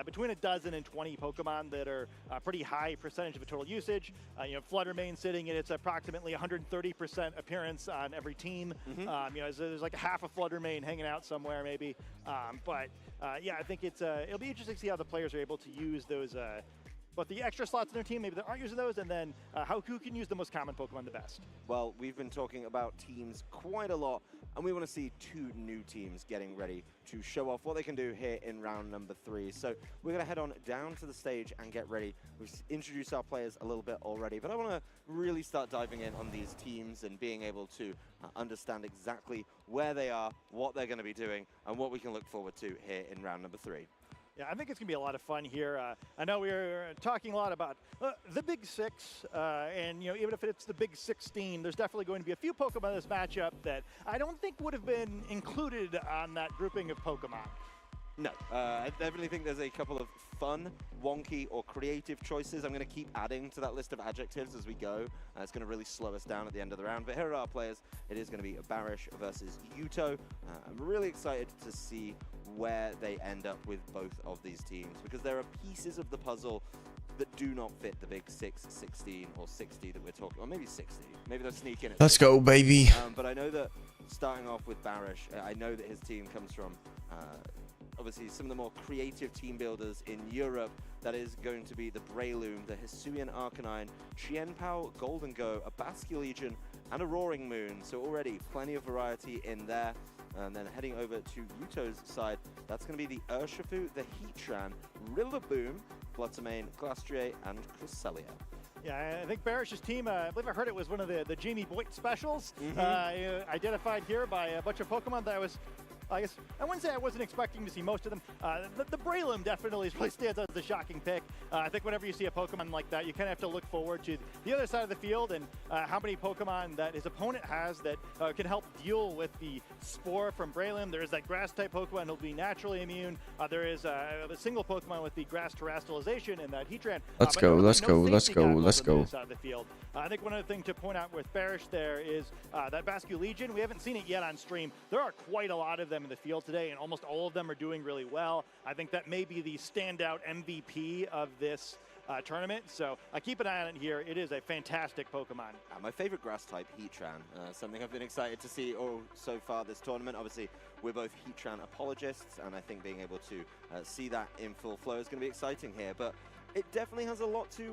between a dozen and 20 Pokemon that are a pretty high percentage of the total usage. You know, Fluttermane sitting in its approximately 130% appearance on every team. You know, there's like half a Fluttermane hanging out somewhere maybe. Yeah, I think it'll be interesting to see how the players are able to use those but the extra slots in their team, maybe they aren't using those, and then who can use the most common Pokemon the best. well, we've been talking about teams quite a lot, and we want to see 2 new teams getting ready to show off what they can do here in round number 3. So we're going to head on down to the stage and get ready. We've introduced our players a little bit already, but I want to really start diving in on these teams and being able to understand exactly where they are, what they're going to be doing, and what we can look forward to here in round number 3. Yeah, I think it's going to be a lot of fun here. I know we were talking a lot about the Big Six, and, you know, even if it's the Big 16, there's definitely going to be a few Pokemon in this matchup that I don't think would have been included on that grouping of Pokemon. No, I definitely think there's a couple of fun, wonky, or creative choices. I'm going to keep adding to that list of adjectives as we go. It's going to really slow us down at the end of the round. But here are our players. It is going to be Barish versus Yuto. I'm really excited to see where they end up with both of these teams, because there are pieces of the puzzle that do not fit the Big 6, 16, or 60 that we're talking, or maybe 60. Maybe they'll sneak in. Let's go, baby. But I know that starting off with Barish, I know that his team comes from obviously some of the more creative team builders in Europe. That is going to be the Breloom, the Hisuian Arcanine, Qianpao, Golden Go, a Basculegion, and a Roaring Moon. So already plenty of variety in there. And then heading over to Yuto's side, that's going to be the Urshifu, the Heatran, Rillaboom, Fluttermane, Glastrier, and Cresselia. Yeah, I think Barish's team, I believe I heard it was one of the Jamie Boyd specials, identified here by a bunch of Pokemon that I guess I wouldn't say I wasn't expecting to see most of them. The Breloom definitely really stands out as a shocking pick. I think whenever you see a Pokemon like that, you kind of have to look forward to the other side of the field and how many Pokemon that his opponent has that can help deal with the Spore from Breloom. There is that Grass-type Pokemon who'll be naturally immune. There is a single Pokemon with the Grass Terrestrialization and that Heatran. Let's go, let's go, let's go, let's go. Side of the field. I think one other thing to point out with Barish there is that Basculegion. We haven't seen it yet on stream. There are quite a lot of them in the field today, and almost all of them are doing really well. I think that may be the standout MVP of this tournament, so keep an eye on it here. It is a fantastic Pokemon. My favorite grass type, Heatran, something I've been excited to see so far this tournament. Obviously, we're both Heatran apologists, and I think being able to see that in full flow is going to be exciting here. But it definitely has a lot to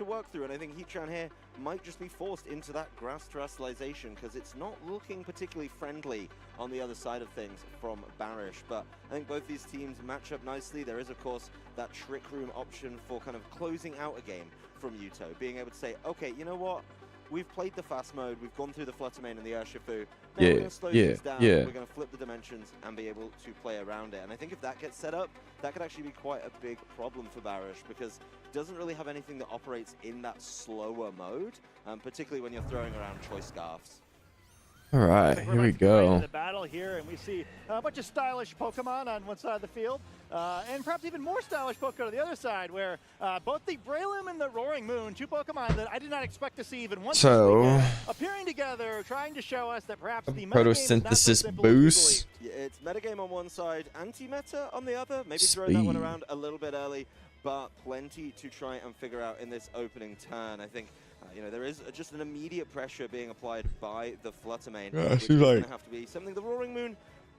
work through, and I think Heatran here might just be forced into that grass terrestrialization because it's not looking particularly friendly on the other side of things from Barish. But I think both these teams match up nicely. There is, of course, that Trick Room option for kind of closing out a game from Yuto, being able to say, okay, you know what? we've played the fast mode, we've gone through the Flutter Mane and the Urshifu. Now Yeah, we're going to slow yeah, things down, yeah. we're going to flip the dimensions and be able to play around it. And I think if that gets set up, that could actually be quite a big problem for Barish, because it doesn't really have anything that operates in that slower mode, particularly when you're throwing around choice scarfs. All right, here we Right into go. the battle here, and we see a bunch of stylish Pokemon on one side of the field, and perhaps even more stylish Pokemon on the other side, where both the Breloom and the Roaring Moon, two Pokemon that I did not expect to see even once So- this weekend, appearing together, trying to show us that perhaps the metagame is not so Photosynthesis simple as we boost. believed. Yeah, it's metagame on one side, anti-meta on the other. Maybe throwing that one Speed. around a little bit early, but plenty to try and figure out in this opening turn. I think, there is just an immediate pressure being applied by the Flutter Mane, Yeah, which she's is going like- to have to be something the Roaring Moon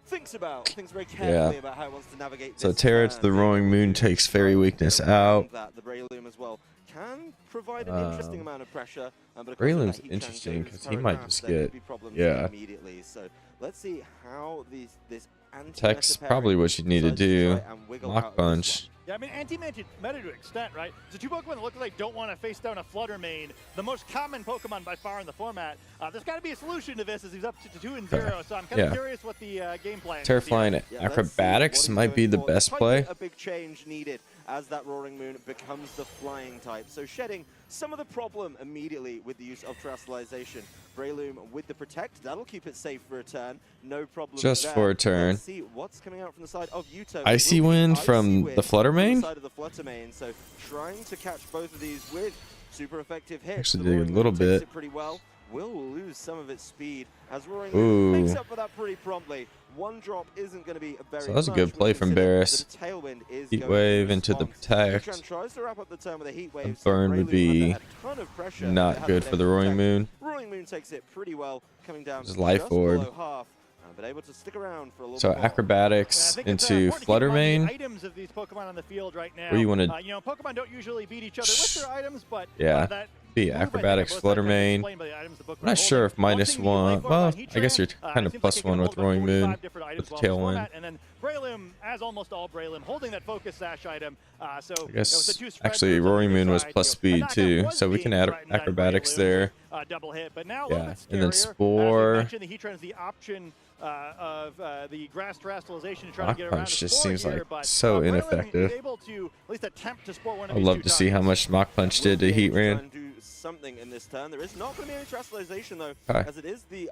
thinks very carefully about how it wants to navigate So this Terra to turn. the Roaring Moon takes Fairy Weakness out. That, the Breloom as well can provide an interesting amount of pressure. But of course, if Breloom's that Heatran interesting goes 'cause he might paragraph, just there could get- be problems yeah. immediately. So let's see how this Tech's probably what you need to do. Mach Punch. Yeah, I mean, anti-meta to an extent, right? The two Pokemon that look like don't want to face down a Flutter Mane, the most common Pokemon by far in the format. There's got to be a solution to this as he's up to 2-0, so I'm kind of Yeah. curious what the game plan is. Terrifying Yeah, let's see Acrobatics what he's might be going the for. best Quite play. A big change needed as that Roaring Moon becomes the flying type. So shedding some of the problem immediately with the use of Terrestrialization. Breloom with the Protect, that'll keep it safe for a turn. No problem Just there. for a turn. Let's see what's coming out from the side of Yuto. Icy Will be Wind Icy from Wind the Flutter from Mane? the side of the Flutter Mane. So trying to catch both of these with super effective hits. Actually The did a Roaring little Moon takes bit. it pretty well. Will lose some of its speed as Roaring Ooh. Moon makes up for that pretty promptly. One drop isn't going to be a very So that was a much good when play from considering Barris. that a Tailwind is Heat going to Wave into the respond. Protect. Heatran tries to wrap up the turn with a Heat Wave. A burn would Breloom be under a ton of pressure. Not It has good been for the able to Roaring protect. Moon. Roaring Moon takes it pretty well, coming down Just just life orb. below half, but able to stick around for a little So bit more. Acrobatics I think it's, into important to keep Flutter in mind Mane. the items of these Pokemon on the field right now. Where you wanna- Pokemon don't usually beat each other with their items, but Yeah. that Be move, I think, Acrobatics, on both Flutter sides are Mane. explained by the items the Pokemon I'm not are sure holding. if minus thing you like one. about Well, Heatran, I guess you're it kind of seems plus like it can one with hold about Roaring 45 Moon. different With items the while in this Tailwind. format, and then Breloom, as almost all Breloom, holding that Focus Sash item. So I guess with the two spread actually moves on Roaring either Moon was side, plus a speed knockout too, was so we being can add threatened by acrobatics Breloom, there. double hit, but now a Yeah, little bit and then scarier. Spore. As we mentioned, the Heatran is the option of the grass terrestrialization to try Mach to get around Punch the just Spore seems here, like but, so Breloom ineffective. is able to at least attempt to spore one of I'd these love two to see how targets. much Mach Punch did to Will be able try Heatran. and do something in this turn. There is not going to be any Terrestrialization though, Okay. as it is the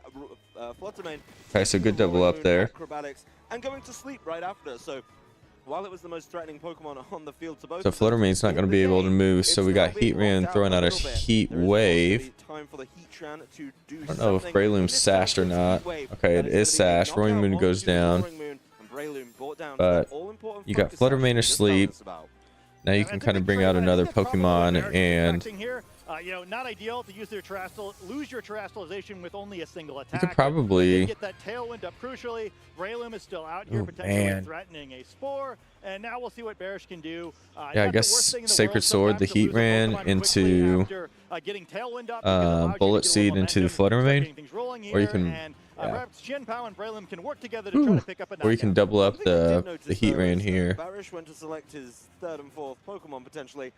Flutter Mane. Okay, so good double up there. Acrobatics and going to sleep right after. So while it was the most threatening Pokemon on the field to both So of them, Flutter Mane's not in going to the be able to game, move, it's so we now got being Heatran locked throwing out a little bit. Heat There is Wave. also the time for the Heatran to do I don't know if something. Breloom's In this turn, sashed or it's not. Heat Wave Okay, that it is is gonna be a sashed. Roaring knockout Moon goes onto the down. Roaring Moon, and Breloom brought down to But that all-important you got focus Flutter action Mane we just asleep. told us about. Now you I can think kind of the bring trade- out I think another that's probably what Pokemon Barrish is and expecting here. Not ideal to use their lose your Terrestrialization with only a single attack. you could But probably they get that Tailwind up crucially. Breloom is still out here, Ooh, potentially man. threatening a Spore. And now we'll see what Barrish can do. Yeah, I not the worst guess thing in the Sacred world Sword, the sometimes to lose a Heatran Pokemon quickly into after, getting Tailwind up because it allows you to Bullet get a Seed little into the momentum, Flutter start Mane. getting things rolling Or you here, can- and, yeah. perhaps Xianpao and Breloom can work together to try to pick up a or you can knockout. double One up thing I did the notice, though, Heatran is that here. Barish went to select his third and fourth Pokemon potentially.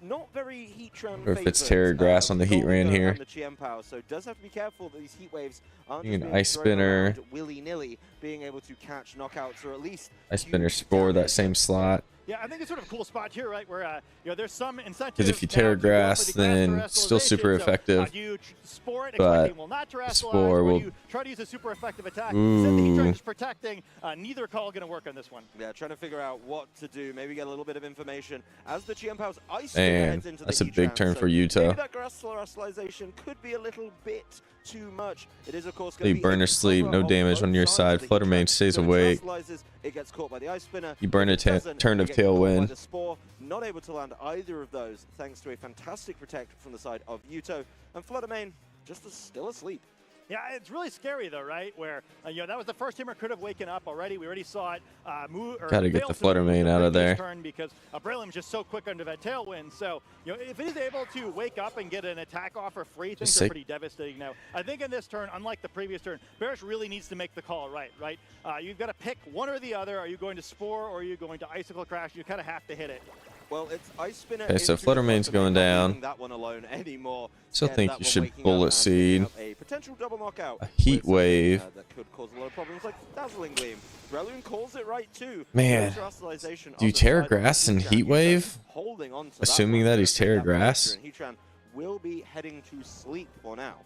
Not very Heatran Or if it's favored, Terra Grass on the Heatran Golden here. and the Qianpao, so does have to be careful that these Heat Waves aren't You just can being Ice thrown Spinner. around willy-nilly, being able to catch knockouts or at least I Spinner huge Spore that damage. same slot. Yeah, I think it's sort of a cool spot here, right? Where there's some incentive. Because if you now Terra to go for Grass, the then grass still super terrestrialization. effective. Do you spore it, But expecting will not terrestrialize, Spore or will- do you try to use a super effective attack? Instead, the Heatran Ooh. is protecting. Neither call going to work on this one. Yeah, trying to figure out what to do. Maybe get a little bit of information as the Qianpao's Ice Spinner Man, heads into that's the a big Heatran, turn so for maybe Yuto. that grass terrestrialization could be a little bit too much. It is, of course, So going you to be burn a or sleep, cover no of damage on both your sides side. of the Flutter Mane Heatran. stays So it awake. terrestrializes, it gets caught by the Ice Spinner. You burn a If it doesn't, turn you of get caught by Tailwind. the Spore, not able to land either of those thanks to a fantastic protect from the side of Yuto. And Flutter Mane just still asleep. Yeah, it's really scary though, right? Where that was the first timer could have waken up already. We already saw it move. Gotta get fail the to Flutter move Mane the out of previous there. Turn because Breloom's just so quick under that tailwind. So if it is able to wake up and get an attack off for free, things Just are say- pretty devastating now. I think in this turn, unlike the previous turn, Barish really needs to make the call right. You've got to pick one or the other. Are you going to Spore or are you going to Icicle Crash? You kind of have to hit it. Well, it's Ice Spinner. Okay, so into Flutter the Main's bottom, going not down. leaving that one alone anymore. Still Again, think that you one should waking up bullet and picking seed. up a potential double knockout. A heat with something, wave. that could cause a lot of problems, like Dazzling Gleam. Breloon calls it right too. Man, do you Terra Grass and Heat Wave? Assuming that he's Terra Grass. Heatran will be heading to sleep for now.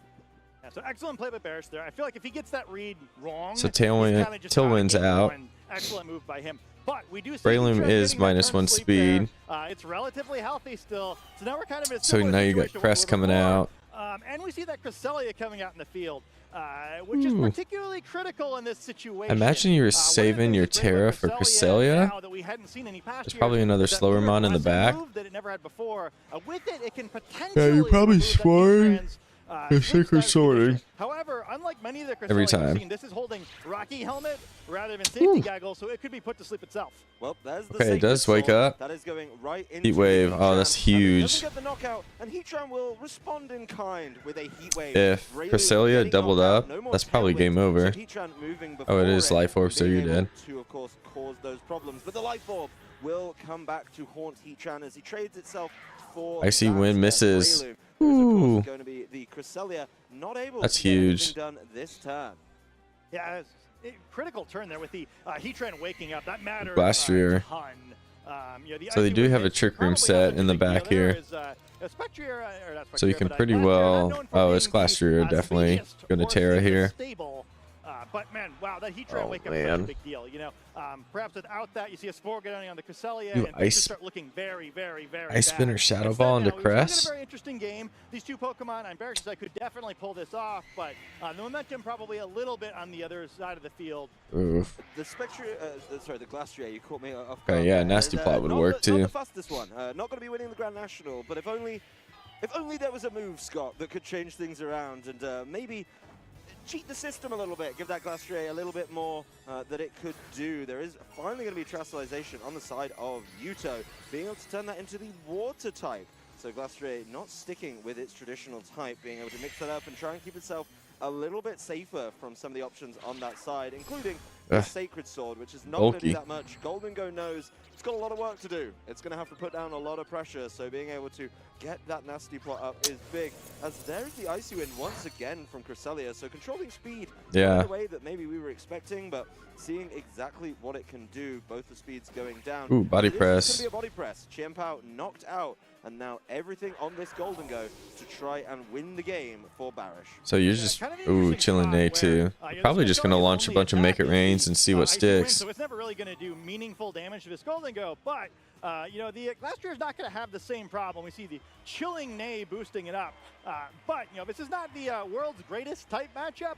Yeah, so excellent play by Barish there. I feel like if he gets that read wrong, So he's kinda just not Tailwind's getting out. one. Excellent move by him. But we do see Breloom Heatran is getting that -1 turn sleep speed. there. It's relatively healthy still. So now we're kind of in a So similar now you got situation to what Crest we were coming before. out. And we see that Cresselia coming out in the field, which is particularly critical in this situation. Imagine you were saving your Terra for Cresselia. There's probably another slower mon in the back. That it never had before. With it, it can Yeah, you potentially probably remove that swore. Heatran's, Your quick Sacred status Sorting. condition. However, unlike many of the Every Cresselia we've time. seen, this is holding Rocky Helmet rather than Safety Gaggle, so it could be put to sleep itself. Well, there's the Okay, it Sacred does wake Sword. up. That is going right into Heat Wave. Oh, Heatran, that's and he huge. doesn't get the knockout, and Heatran will respond in kind with a Heat Wave. If Breloon Cresselia getting doubled knocked out, up, no more that's probably tailwind, game over. so Heatran moving Oh, it before is Life Orb, so being you're able dead. To, of course, cause those problems. But the Life Orb will come back to haunt Heatran as he trades itself for Icy that Wind misses. Breloom. There's, of Ooh. course, going to be the Cresselia not able That's to get anything huge. done this turn. Yeah, it's a critical turn there with the Heatran waking up. That matters Glastrier. a ton. You know, the So they Icy do Wind have a hits Trick Room probably set not in the a big deal. back There here. is, Spectrier, or not So you Spectrier, can but pretty Glastrier, not well. known for Oh, it's being the, Glastrier definitely speediest going to or Terra super here. Stable. But man, wow, that Heatran Oh, wake up is such a man. big deal. You know, perhaps without that, you see a Spore getting on the Cresselia, You and things Ice- just start looking very, very, very Ice bad. Spinner Shadow Instead Ball now, into we've still got Crest. a very interesting game. These two Pokemon, I'm very sure I could definitely pull this off, but the momentum probably a little bit on the other side of the field. Oof. The the Glastrier, you caught me off Okay, guard yeah, there. Nasty Is, Plot would not work the, Not too. the fastest one. Not going to be winning the Grand National, but if only there was a move, Scott, that could change things around and maybe cheat the system a little bit, give that Glastrier a little bit more that it could do. There is finally going to be Terastallization on the side of Yuto, being able to turn that into the water type. So Glastrier not sticking with its traditional type, being able to mix that up and try and keep itself a little bit safer from some of the options on that side, including the Sacred Sword, which is not going to do Bulky. that much. Golden Go knows it's got a lot of work to do. It's going to have to put down a lot of pressure, so being able to get that Nasty Plot up is big. As there's the Icy Wind once again from Cresselia, so controlling speed Yeah. in a way that maybe we were expecting, but seeing exactly what it can do, both the speeds going down. Ooh, body This is press. going to be a body press. Chien Pao knocked out, and now everything on this Golden Go to try and win the game for Barish. So you're Yeah, just kind of an ooh interesting chilling spot day where, too. you You're know, probably this just gonna Cresselia launch a only bunch of attack Make It is Rains the, and see what Icy Wind, sticks. so it's never really going to do meaningful damage to this Golden Go, but you know, the Glastrier is not going to have the same problem. We see the Chilling Neigh boosting it up, but you know, this is not the world's greatest type matchup.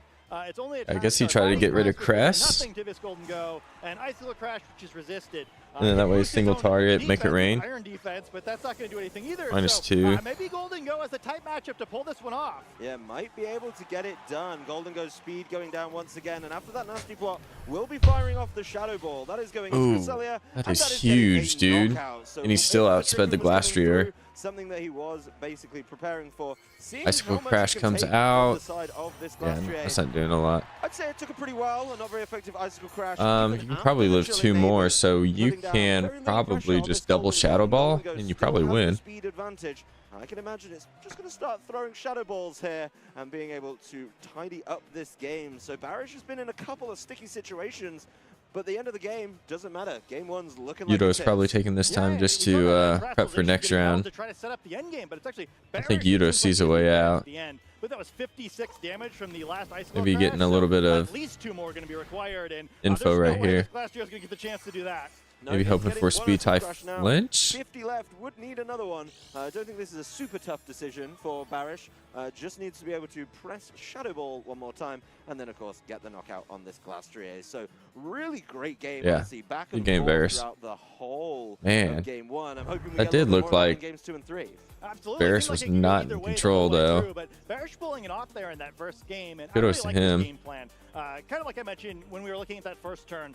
It's only a I guess he time tried to Body get rid of Press, which does Crest. nothing to this Golden Go, and Icicle Crash, which is resisted. And then that way, boosts its single own target, Make It defense, Rain. Iron defense, but that's not going to do anything either. -2. So, maybe Golden Go has a type matchup to pull this one off. Yeah, might be able to get it done. Golden Go's speed going down once again, and after that Nasty Plot, will be firing off the Shadow Ball. That is going Ooh, into Cresselia, that and is getting a huge, dude. knockout. So And he still before the outsped Trick the Room was coming Glastrier. through, something that he was basically preparing for. Seeing Icicle how much Crash he can comes take from out. the side of this Yeah, Glastrier. that's not doing a lot. I'd say it took a pretty while, a not very effective Icicle Crash. You even can after probably the live Chilling 2 Neigh more, boost, so you putting down can very low probably pressure on just this double Golden Go. Shadow Ball, Golden Go and you still probably has the win. speed advantage. I can imagine it's just going to start throwing Shadow Balls here and being able to tidy up this game. So Barish has been in a couple of sticky situations, but at the end of the game, doesn't matter. Game one's looking like Yudo's it probably is. taking this time Yeah, just he's looking to at that prep for position, next getting round. to try to set up the end game, but it's actually I think Barish Yudo seems sees like a way he's at out. the end. But that was 56 damage from the last Icicle Maybe Crash, getting a little bit so of at least 2 more are going to be required, and info there's right no way here. this Glastrier's going to get the chance to do that. No, Maybe he's hoping getting for one Speed Icicle Type Crash now. Flinch. 50 left, would need another one. I don't think this is a super tough decision for Barish. Just needs to be able to press Shadow Ball one more time, and then of course get the knockout on this Glastrier. So really great game, Yeah, honestly. Back good and game, forth Varus. throughout the whole Man, of game one. I'm hoping we that get a did little look more of that in like games 2 and 3. Absolutely. Varus Seemed was like it could go not either in way the control, whole way though. through, but Barish pulling it off there in that first game, and Kudos I to really like him. his game plan. Kind of like I mentioned when we were looking at that first turn,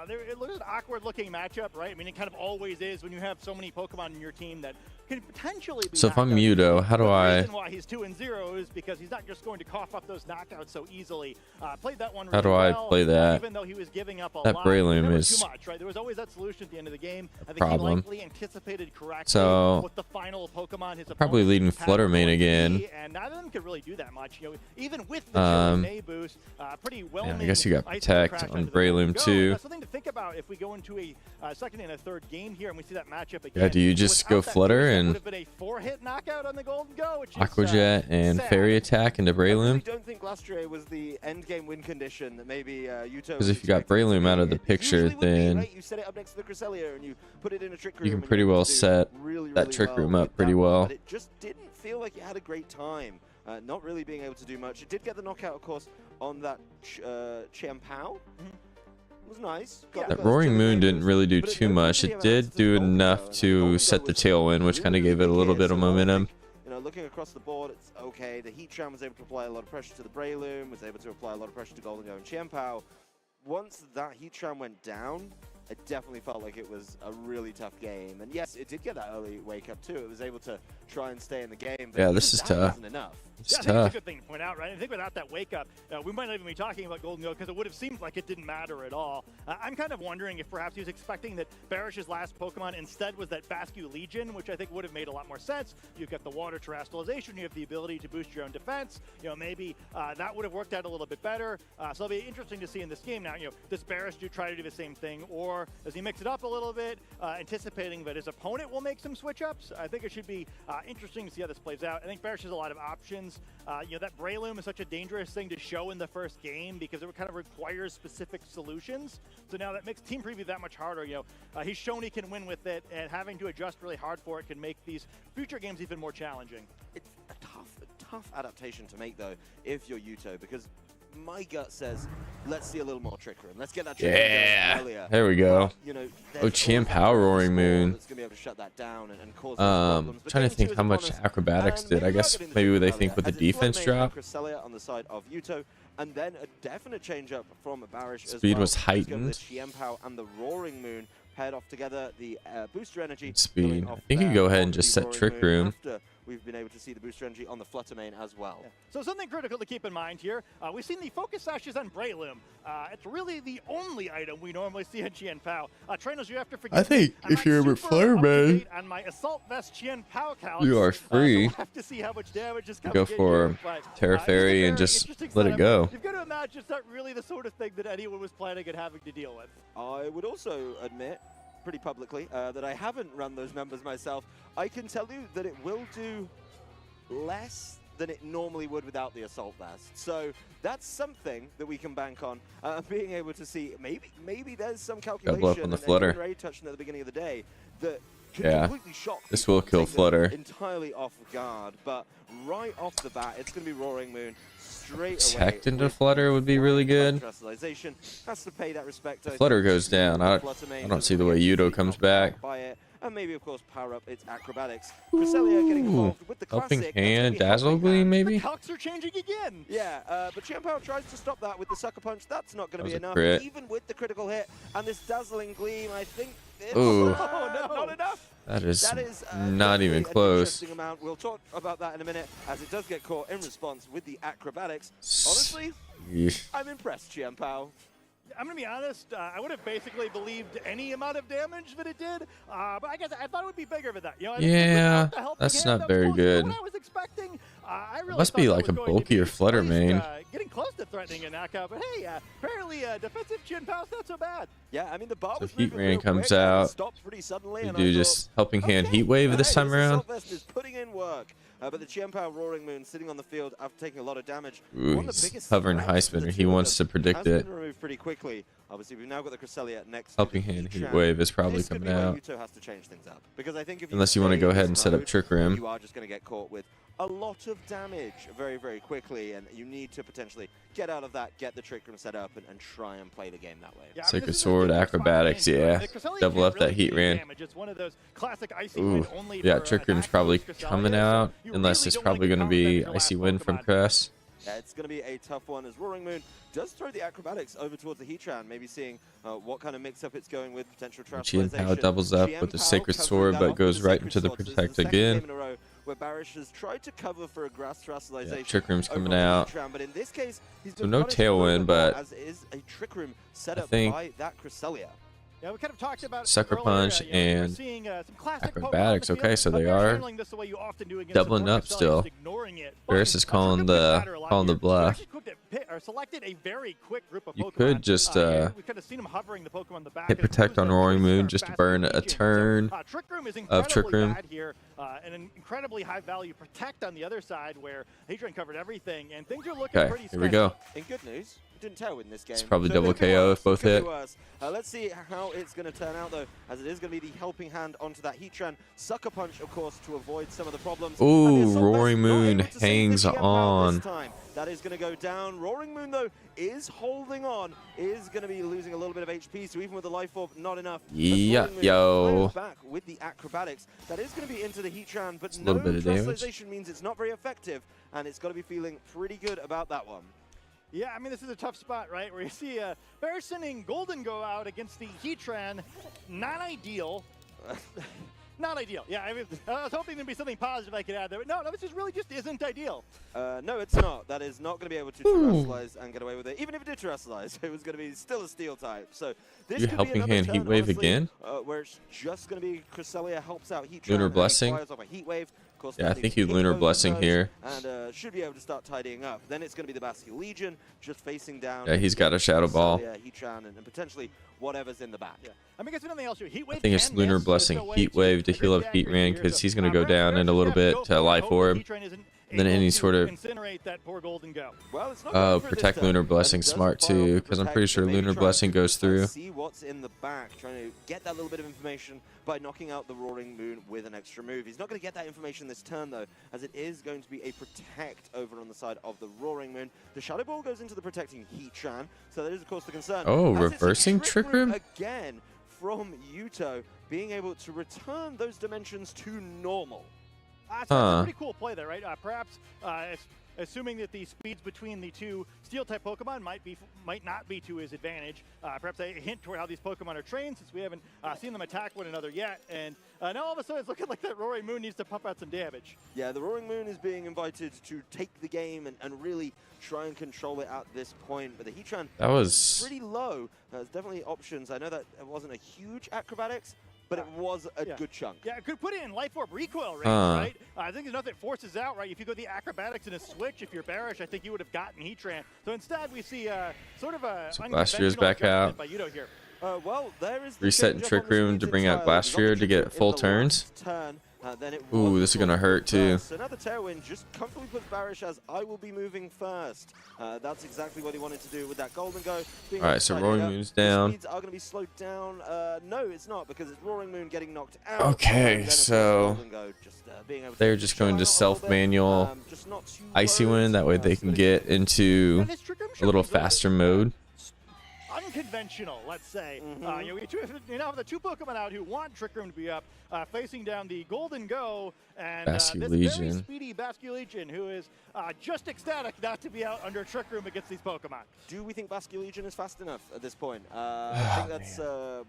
it looked an awkward looking matchup. matchup, right? I mean, it kind of always is when you have so many Pokemon in your team that can potentially be. So if I'm knocked out. Muto, how do The I? reason why he's 2-0 is because he's not just going to cough up those knockouts so easily. Played that one. How do really I well, play that? Even though he was giving up a That lot, Breloom there was is too much, right? There was always that solution at the end of the game. I think problem. he likely anticipated correctly So, what the final Pokemon his probably opponent's leading pattern Fluttermane would again. be, and neither of them could really do that much. You know, even with the May boost, pretty well. Yeah, I guess you got Ice Protect Crash on under the Breloom go. too. That's something to think about if we go into a second and a third game here, and we see that matchup again. Yeah, do you just Without go that Flutter boost, that and would have been a 4-hit knockout on the Golden Go, which is, Aqua Jet and sad. Fairy Attack into I really Breloom? don't think Glastrier was the end game win condition that maybe Yuto. Because if you got Breloom out of the picture, then you set it up next to the Cresselia and you put it in a trick room. you can and pretty you're able well to do set really, that really trick well room with up pretty that one, well. But it just didn't feel like it had a great time. Not really being able to do much. It did get the knockout, of course, on that Chiampao. It was nice. Got the That first Roaring triple Moon boost, didn't really do but it too never much. really It amounted did to do the Golden enough Go. And the to Golden set Go the was tailwind, which kind of really, gave it a really little big bit here. of So I momentum. think, you know, looking across the board, it's okay. The Heatran was able to apply a lot of pressure to the Breloom, was able to apply a lot of pressure to Golden Go and Chiampao. Once that Heatran went down, it definitely felt like it was a really tough game. And yes, it did get that early wake up too. It was able to try and stay in the game. But Yeah, this is that tough. wasn't enough. It's I think it's a tough. good thing to point out, right? I think without that wake up, we might not even be talking about Golden Go because it would have seemed like it didn't matter at all. I'm kind of wondering if perhaps he was expecting that Barish's last Pokemon instead was that Bascu Legion, which I think would have made a lot more sense. You've got the water terrestrialization, you have the ability to boost your own defense. You know, maybe that would have worked out a little bit better. So it'll be interesting to see in this game now. You know, does Barish try to do the same thing, or does he mix it up a little bit, anticipating that his opponent will make some switch ups? I think it should be interesting to see how this plays out. I think Barish has a lot of options. You know, that Breloom is such a dangerous thing to show in the first game because it kind of requires specific solutions. So now that makes Team Preview that much harder. You know, he's shown he can win with it, and having to adjust really hard for it can make these future games even more challenging. It's a tough adaptation to make though if you're Yuto, because my gut says let's see a little more trick room. Let's get that trick room going earlier. There we go. But, you know, Oh, Chiampao Roaring Moon. That's gonna be able to shut that down and cause problems. But Trying to game think two is how upon much us, acrobatics and did. I maybe guess we're getting the maybe trick they room think with the earlier, as it's defense Fluttermane and drop. Cresselia on the side of Yuto, and then a definite change up from Barish as Speed well. was Let's go with heightened. The Chiampao and the Roaring Moon paired off together. The booster energy. Speed. going I off think you there go ahead and onto just the set Roaring Trick Moon Room. after we've been able to see the booster energy on the Fluttermane as well. Yeah. So something critical to keep in mind here, we've seen the focus sashes on Breloom. It's really the only item we normally see in Chiampao. Trainers, you have to forgive I think me. I'm if not you're with super up to Fluttermane, date on my Assault Vest Chiampao count. you are free. So we'll have to see how much damage is coming Go in for here, but, Terra it's a Fairy very and just interesting let it setup. go. You've got to imagine it's not really the sort of thing that anyone was planning and having to deal with. I would also admit, pretty publicly, that I haven't run those numbers myself. I can tell you that it will do less than it normally would without the Assault Vest. So that's something that we can bank on, being able to see maybe there's some calculation. Double up on the and Flutter. Ray touched on at the beginning of the day that could Yeah. completely shock This people will and kill take them Flutter. entirely off guard. But right off the bat, it's going to be Roaring Moon straight Protect away. into with Flutter would be really good. Terrestrialization. Has to pay that respect. I Flutter think. goes down. I don't see the way Yuto comes back. By it, and maybe, of course, power up its acrobatics. Cresselia getting involved with the Helping classic. Hand, That's gonna Dazzle be helping Gleam, hand. maybe? The calcs are changing again. Yeah, but Chiampao tries to stop that with the Sucker Punch. That's not going to That be was a enough. crit. Even with the critical hit and this Dazzling Gleam, I think it's Ooh. not enough. That is That is not even definitely an close. interesting amount. We'll talk about that in a minute, as it does get caught in response with the acrobatics. Honestly, Yeesh. I'm impressed, Chiampao. I'm going to be honest, I would have basically believed any amount of damage that it did, but I guess I thought it would be bigger than that. You know, I think Yeah, without the helping that's hand, not that was very closer to good. what I was expecting. I really must thought be that like was a going to bulkier be Fluttermane. at least, getting close to threatening a knockout, but hey, apparently defensive Chiampao's not so bad. Yeah, I mean, the bar So was Heat moving Rain real comes quick, and it out. stopped pretty suddenly, You and do I just thought, Helping Hand okay, Heat Wave this time around. Assault Vest is putting in work. But the Chiampao Roaring Moon sitting on the field after taking a lot of damage. Ooh, One of the he's biggest hovering threats high to the spinner. two He of wants them to predict has it. been removed pretty quickly. Obviously, we've now got the Cresselia next. to Helping the Hand Heat Heatran. Wave is probably This could coming be where out. Yuto has to change things up, because I think if Unless you want to stay go in ahead this and set up mode, Trick Room. you are just going to get caught with a lot of damage very, very quickly, and you need to potentially get out of that, get the Trick Room set up, and try and play the game that way. Yeah, Sacred this is a Sword, different spot acrobatics, to be in, yeah. right? The Cresselia Double can't up that really Heat do Rain. damage. It's one of those classic Icy Ooh, Wind only yeah, for Trick Room's attack probably moves, Cresselia, coming so out, you unless really it's don't probably wanna going to get be caught with Icy your Wind last from Pokemon. Cress. It's going to be a tough one as Roaring Moon does throw the acrobatics over towards the Heatran, maybe seeing what kind of mix-up it's going with, potential GM translation. Pow doubles up with the Sacred Sword, but goes right into the Protect again. Where Barish has tried to cover for a grass terastallization. Yeah, Trick Room's coming out. But in this case, he's So no Tailwind, but as is a Trick Room set I up think by that Cresselia. Yeah, we kind of talked about Sucker earlier, Punch we're and seeing, some classic acrobatics. Pokemon in the Okay, field, so but they they're are handling this the way you often do against doubling support up Cresselia, still. just ignoring it. Varus is calling the Calling bluff. Selected a very quick group of You Pokemon. could just Here we could have seen him hovering the Pokemon in the back. hit Protect on Roaring Moon just to burn a turn Trick Room is of Trick incredibly Room. bad here, and an incredibly high value Protect on the other side where Hadrian covered everything, and things are looking Okay, pretty here we go. In good news, it didn't tell in this game. It's probably So double it could be KO worse, if both it could hit. be worse. Let's see how it's going to turn out, though, as it is going to be the helping hand onto that Heatran. Sucker Punch, of course, to avoid some of the problems. Ooh, And the Assault Roaring Vest not Moon able to save hangs the GM power on. this time. That is going to go down. Roaring Moon, though, is holding on, is going to be losing a little bit of HP, so even with the Life Orb, not enough. As Yeah, Roaring Moon yo. fires back with the acrobatics. That is going to be into the Heatran, but a no little bit of damage. translation means it's not very effective, and it's got to be feeling pretty good about that one. Yeah, I mean, this is a tough spot, right? Where you see Bear sending Golden go out against the Heatran. Not ideal. Not ideal. Yeah, I mean, I was hoping there'd be something positive I could add there. But no, this really just isn't ideal. No, it's not. That is not going to be able to terrestrialize and get away with it. Even if it did terrestrialize, it was going to be still a steel type. So this You could helping be another hand turn, Heat Wave honestly, again? Where it's just going to be Cresselia helps out Heatran. Lunar and he Blessing? fires off a Heat Wave. Of course, Yeah, I that think leaves he Hit Lunar Wave Blessing goes, here. And should be able to start tidying up. Then it's going to be the Basque Legion just facing down. Yeah, he's got a Shadow Ball. Cresselia, Heatran, and potentially whatever's in the back. Yeah. I mean, I guess nothing else here. Heat Wave I think it's can Lunar miss. Blessing, There's no way Heat Wave to heal up exactly Heatran here. because So, he's going to go Bear down in a little just has to bit go to for it. Life Hope that Orb. Heatran isn't And then able any to sort of incinerate that poor Golden go. Well, it's not going for this Protect turn, Lunar as it Blessing does smart fire off too, the because I'm Protect, pretty but sure maybe Lunar try Blessing goes through. See what's in the back, trying to get that little bit of information by knocking out the Roaring Moon with an extra move. He's not going to get that information this turn, though, as it is going to be a Protect over on the side of the Roaring Moon. The Shadow Ball goes into the protecting Heatran, so that is, of course, the concern. Oh, As it's a reversing Trick Room? again from Yuto, being able to return those dimensions to normal. That's a pretty cool play there, right? Perhaps assuming that the speeds between the two Steel-type Pokemon might not be to his advantage. Perhaps a hint toward how these Pokemon are trained, since we haven't seen them attack one another yet. And now all of a sudden it's looking like that Roaring Moon needs to pump out some damage. Yeah, the Roaring Moon is being invited to take the game and really try and control it at this point. But the Heatran That was pretty low. There's definitely options. I know that it wasn't a huge acrobatics, but it was a good chunk. Yeah, it could put it in Life Orb recoil range, right? I think there's nothing that forces out, right? If you go the acrobatics in a switch, if you're bearish, I think you would have gotten Heatran. So instead, we see sort of a Glastier's back out. by Yuto here. Well, there is the Resetting change up Trick on the Room speeds to bring out entirely. We got the Glastrier to Trick get Room full in the turns. last turn. Then it Ooh, was this is gonna sort of hurt, too. reversed. So another Tailwind just comfortably puts Barish as I will be moving first. That's exactly what he wanted to do with that Golden Go. All right, so Roaring Moon's The down. speeds are going to be slowed down. No, it's not, because it's Roaring Moon getting knocked out. Okay, And then, of course, so Golden Go just, being able to they're just going to chill out a little bit, self-manual just not too Icy worried, Wind. That way they can get into And this Trick Room a little shows faster mode. unconventional, let's say. You now have the two Pokemon out who want Trick Room to be up, facing down the Golden Go and this Basque very Legion. speedy Basque Legion, who is just ecstatic not to be out under Trick Room against these Pokemon. Do we think Basque Legion is fast enough at this point? I think that's.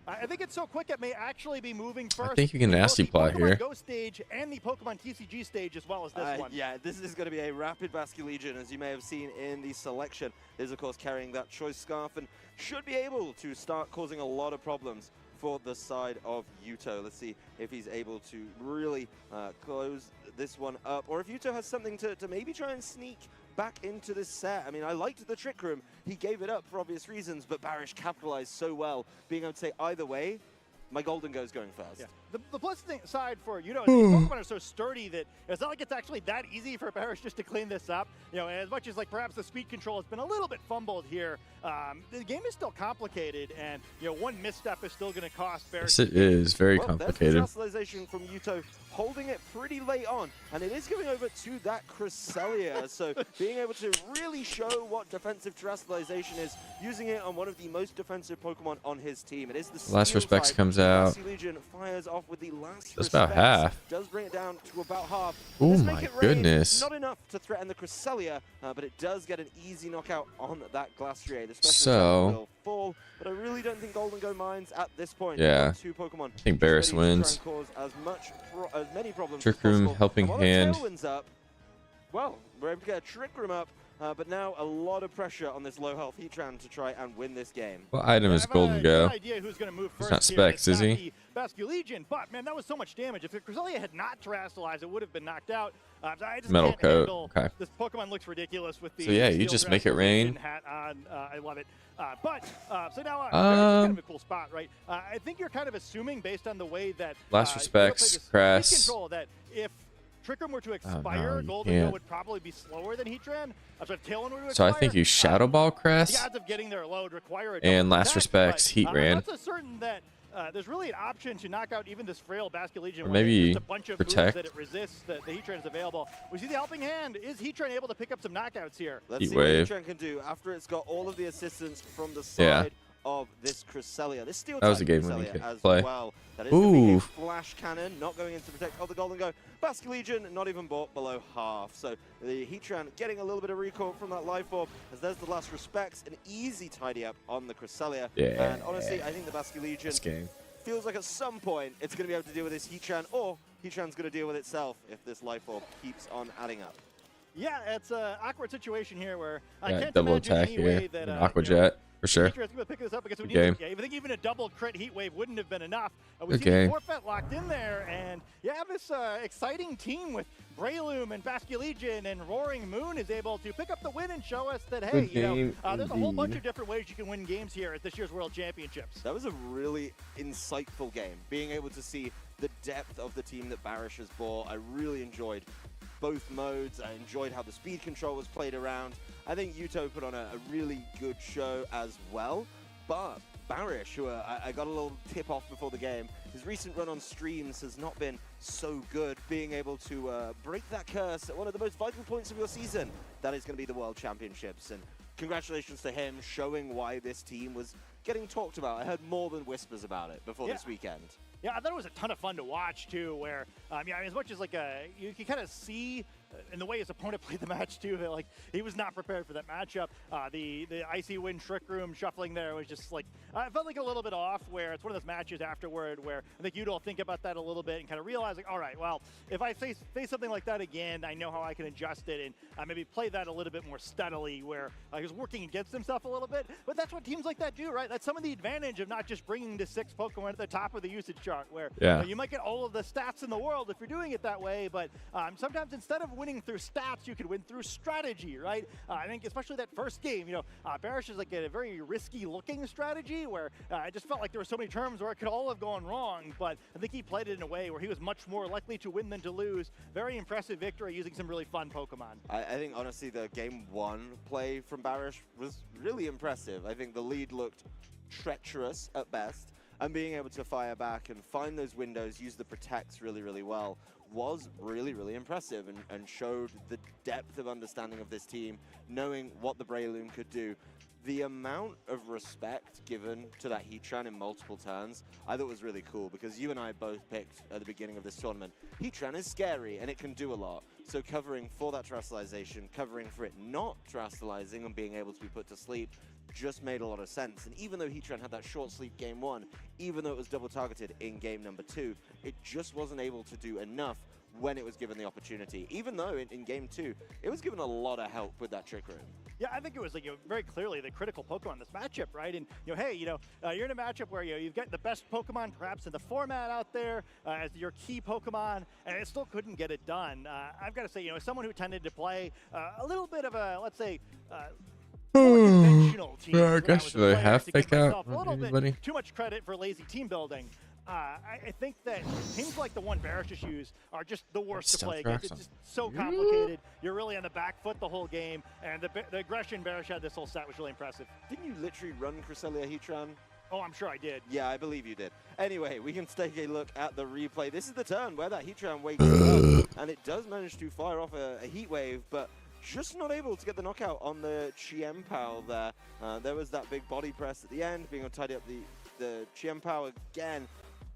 I think it's so quick it may actually be moving first. I think you can in both nasty the plot Pokemon here. Go stage and the Pokemon TCG stage as well as this one. Yeah, this is going to be a rapid Basque Legion, as you may have seen in the selection. Is of course carrying that Choice Scarf and should be able to start causing a lot of problems for the side of Yuto. Let's see if he's able to really close this one up, or if Yuto has something to maybe try and sneak back into this set. I mean, I liked the Trick Room. He gave it up for obvious reasons, but Barish capitalized so well, being able to say either way, my Golden Go's going first. Yeah. The plus side for Yuto is these Pokemon are so sturdy that it's not like it's actually that easy for Barish just to clean this up. You know, as much as like perhaps the speed control has been a little bit fumbled here, the game is still complicated, and one misstep is still going to cost Barish. Yes, it is very Well, complicated. there's the terastallization from Yuto, holding it pretty late on, and it is going over to that Cresselia. So being able to really show what defensive terastallization is, using it on one of the most defensive Pokemon on his team. It is the Last Steel Respects type. comes out. Basque Legion fires off off with the last. That's about half. Does bring it down to about half. Oh Does my make it rain. goodness. Not enough to threaten the Cresselia, but it does get an easy knockout on that Glastrier. The special So- attack will fall, but I really don't think Golden Go Mines at this point. Yeah. Two Pokemon. I think Barris just ready to wins. try and cause as many problems Trick as Room, possible. Helping And while the Hand. Tailwind's up, well, we're able to get a Trick Room up, but now a lot of pressure on this low health Heatran to try and win this game. What item is I have Golden a Go? good idea who's going to move He's first not here. Specs, It's is not he? the Basculegion, but man, that was so much damage. If the Cresselia had not terrestrialized, it would have been knocked out. So I just Metal can't coat, handle- okay. This Pokemon looks ridiculous with the So yeah, you steel just make it dress rain. hat on. I love it. So now, that's kind of a cool spot, right? I think you're kind of assuming based on the way that Last you respects, play this speed Cress. control, that if Trick Room were to no, expire, you Golden Go can't. would probably be slower than Heatran. So if Tailwind were to So I expire, think you Shadow Ball the Cress. odds of getting their load require a And double last attack, respects, but, Heat Ran. I'm not so certain that there's really an option to knock out even this frail Basculegion. Or when maybe there's just a bunch of moves Protect. that it resists. The Heatran is available. We see the Helping Hand. Is Heatran able to pick up some knockouts here? Let's Heat see Wave. what Heatran can do after it's got all of the assistance from the Yeah. side of this Cresselia. This steel That was type a game winning Cresselia as play. well. That is going to be a Ooh. flash cannon, not going in to protect the Golden Go. Basculegion not even bought below half. So the Heatran getting a little bit of recoil from that life orb as there's the last respects. An easy tidy up on the Cresselia. Yeah. And honestly, I think the Basculegion This game. feels like at some point it's going to be able to deal with this Heatran, or Heatran's going to deal with itself if this life orb keeps on adding up. Yeah, it's an awkward situation here where I Yeah, can't double imagine attack any way here. that An Aqua Jet, for sure. Heatran's going to pick this up because we Good need game. I think even a double crit Heat Wave wouldn't have been enough. We Good see game. the Forfeit locked in there, and you have this exciting team with Breloom and Basculegion, and Roaring Moon is able to pick up the win and show us that, hey, Good game there's a whole bunch indeed. of different ways you can win games here at this year's World Championships. That was a really insightful game. Being able to see the depth of the team that Barish has brought, I really enjoyed both modes. I enjoyed how the speed control was played around. I think Yuto put on a really good show as well. But Barish, who I got a little tip off before the game, his recent run on streams has not been so good. Being able to break that curse at one of the most vital points of your season, that is going to be the World Championships. And congratulations to him, showing why this team was getting talked about. I heard more than whispers about it before this weekend. Yeah, I thought it was a ton of fun to watch too. Where, as much as you can kind of see in the way his opponent played the match too, that he was not prepared for that matchup. The Icy Wind Trick Room shuffling there was just it felt like a little bit off. Where it's one of those matches afterward where I think you'd all think about that a little bit and kind of realize all right, well, if I face something like that again, I know how I can adjust it and maybe play that a little bit more steadily. Where he was working against himself a little bit, but that's what teams like that do, right? That's some of the advantage of not just bringing the 6 Pokemon at the top of the usage chart, where you might get all of the stats in the world if you're doing it that way, but sometimes instead of winning through stats, you could win through strategy, right? I think especially that first game, Barish is a very risky looking strategy where I just felt like there were so many terms where it could all have gone wrong, but I think he played it in a way where he was much more likely to win than to lose. Very impressive victory using some really fun Pokemon. I think honestly the game 1 play from Barish was really impressive. I think the lead looked treacherous at best, and being able to fire back and find those windows, use the protects really, really well, was really, really impressive and showed the depth of understanding of this team, knowing what the Breloom could do. The amount of respect given to that Heatran in multiple turns, I thought was really cool, because you and I both picked at the beginning of this tournament, Heatran is scary and it can do a lot. So covering for that terrestrialization, covering for it not terrestrializing and being able to be put to sleep, just made a lot of sense. And even though Heatran had that short sleep game 1, even though it was double targeted in game number 2, it just wasn't able to do enough when it was given the opportunity. Even though in game 2, it was given a lot of help with that Trick Room. Yeah, I think it was very clearly the critical Pokemon in this matchup, right? And hey, you're in a matchup where you've got the best Pokemon perhaps in the format out there as your key Pokemon, and it still couldn't get it done. I've got to say, as someone who tended to play a little bit of a, let's say, more conventional team. I guess they have fake out a little anybody. bit too much credit for lazy team building. I think that teams like the one Barish just used are just the worst to play against. It's just so complicated. You're really on the back foot the whole game, and the aggression Barish had this whole set was really impressive. Didn't you literally run Cresselia Heatran? Oh, I'm sure I did. Yeah, I believe you did. Anyway, we can take a look at the replay. This is the turn where that Heatran wakes up, and it does manage to fire off a Heat Wave, but just not able to get the knockout on the Chiempao there. There was that big body press at the end, being able to tidy up the Chiempao again.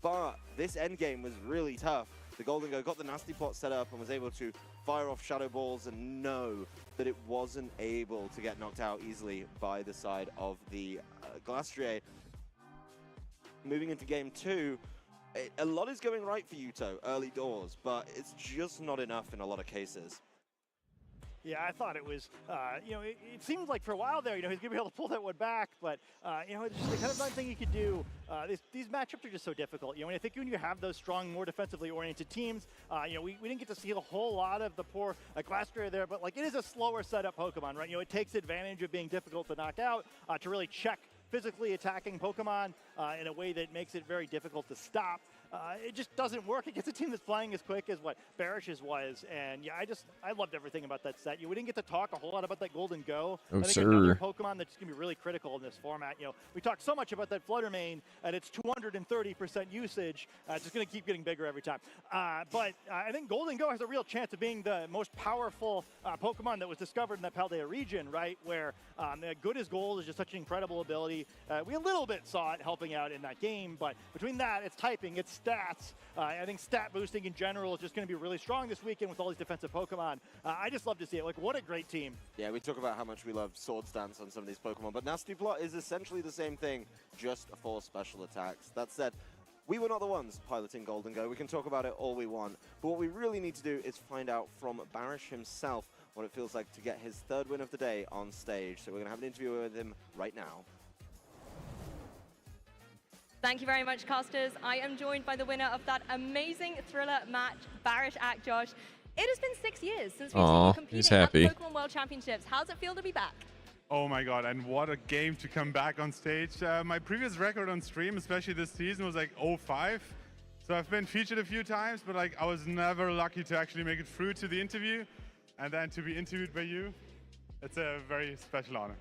but this end game was really tough. The Golden Go got the nasty plot set up and was able to fire off shadow balls and know that it wasn't able to get knocked out easily by the side of the Glastrier. Moving into game 2, a lot is going right for Yuto early doors, but it's just not enough in a lot of cases. Yeah, I thought it was, it seems like for a while there, he's going to be able to pull that one back, but, it's just the kind of nothing you could do. These matchups are just so difficult. I think when you have those strong, more defensively oriented teams, we didn't get to see a whole lot of the poor Glastrier there, but, it is a slower setup Pokemon, right? It takes advantage of being difficult to knock out to really check physically attacking Pokemon in a way that makes it very difficult to stop. It just doesn't work against a team that's flying as quick as what Barish's was. And yeah, I loved everything about that set. We didn't get to talk a whole lot about that Golden Go. Oh, I think sir. another Pokemon that's going to be really critical in this format. We talked so much about that Flutter Mane and its 230% usage. It's just going to keep getting bigger every time. But I think Golden Go has a real chance of being the most powerful Pokemon that was discovered in the Paldea region, right? Where good as gold is just such an incredible ability. We a little bit saw it helping out in that game, but between that, it's typing, it's stats. I think stat boosting in general is just going to be really strong this weekend with all these defensive Pokemon. I just love to see it. What a great team. Yeah, we talk about how much we love Sword Stance on some of these Pokemon, but Nasty Plot is essentially the same thing, just for special attacks. That said, we were not the ones piloting Golden Go. We can talk about it all we want, but what we really need to do is find out from Barish himself what it feels like to get his 3rd win of the day on stage. So we're going to have an interview with him right now. Thank you very much, casters. I am joined by the winner of that amazing thriller match, Barish Akjosh. It has been 6 years since we've seen you competing at the Pokemon World Championships. How's it feel to be back? Oh my god, and what a game to come back on stage. My previous record on stream, especially this season, was like 0-5. So I've been featured a few times, but I was never lucky to actually make it through to the interview. And then to be interviewed by you, it's a very special honor.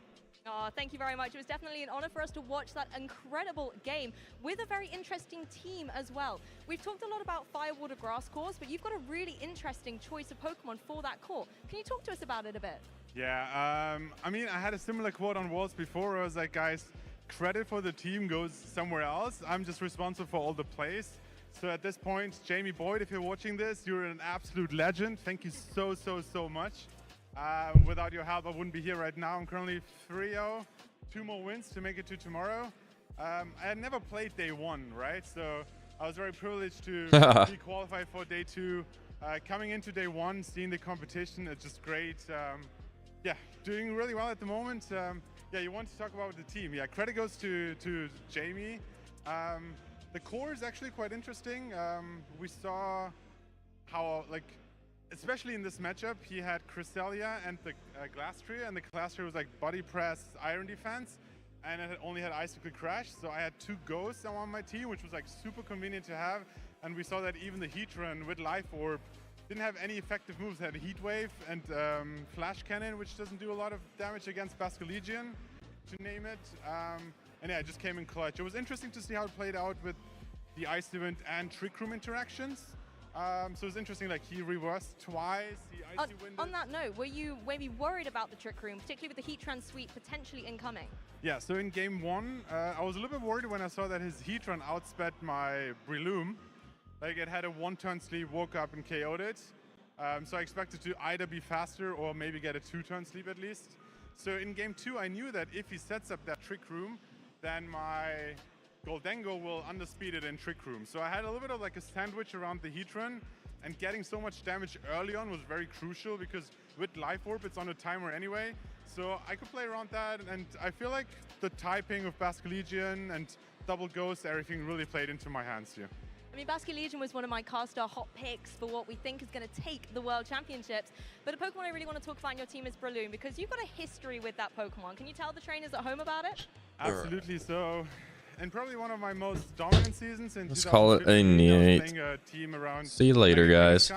Oh, thank you very much. It was definitely an honor for us to watch that incredible game with a very interesting team as well. We've talked a lot about Fire, Water, Grass course, but you've got a really interesting choice of Pokemon for that core. Can you talk to us about it a bit? Yeah, I mean, I had a similar quote on Worlds before where I was like, guys, credit for the team goes somewhere else. I'm just responsible for all the plays. So at this point, Jamie Boyd, if you're watching this, you're an absolute legend. Thank you so, so, so much. Without your help, I wouldn't be here right now. I'm currently 3-0, 2 more wins to make it to tomorrow. I had never played day 1, right? So I was very privileged to be qualified for day 2. Coming into day 1, seeing the competition, it's just great. Yeah, doing really well at the moment. Yeah, you want to talk about the team. Yeah, credit goes to Jamie. The core is actually quite interesting. We saw how, especially in this matchup, he had Cresselia and the Glastrier, and the Glastrier was body press, iron defense, and it only had Icicle Crash, so I had 2 ghosts on my team, which was super convenient to have, and we saw that even the Heatran with Life Orb didn't have any effective moves. It had Heat Wave and Flash Cannon, which doesn't do a lot of damage against Basculegion, to name it, and yeah, it just came in clutch. It was interesting to see how it played out with the Ice Event and Trick Room interactions. So it's interesting, he reversed twice, he Icy Winded. On that note, were you maybe worried about the Trick Room, particularly with the Heatran Sweep potentially incoming? Yeah, so in game 1, I was a little bit worried when I saw that his Heatran outsped my Breloom. It had a 1-turn sleep, woke up and KO'd it. So I expected to either be faster or maybe get a 2-turn sleep at least. So in game 2, I knew that if he sets up that Trick Room, then my Goldengo will underspeed it in Trick Room. So I had a little bit of a sandwich around the Heatran, and getting so much damage early on was very crucial because with Life Orb it's on a timer anyway. So I could play around that, and I feel like the typing of Basculegion and Double Ghost, everything really played into my hands here. I mean, Basculegion was one of my caster hot picks for what we think is going to take the World Championships. But a Pokemon I really want to talk about in your team is Breloom, because you've got a history with that Pokemon. Can you tell the trainers at home about it? Absolutely. So, and probably one of my most dominant seasons in Let's call it a night. team around See you later, guys.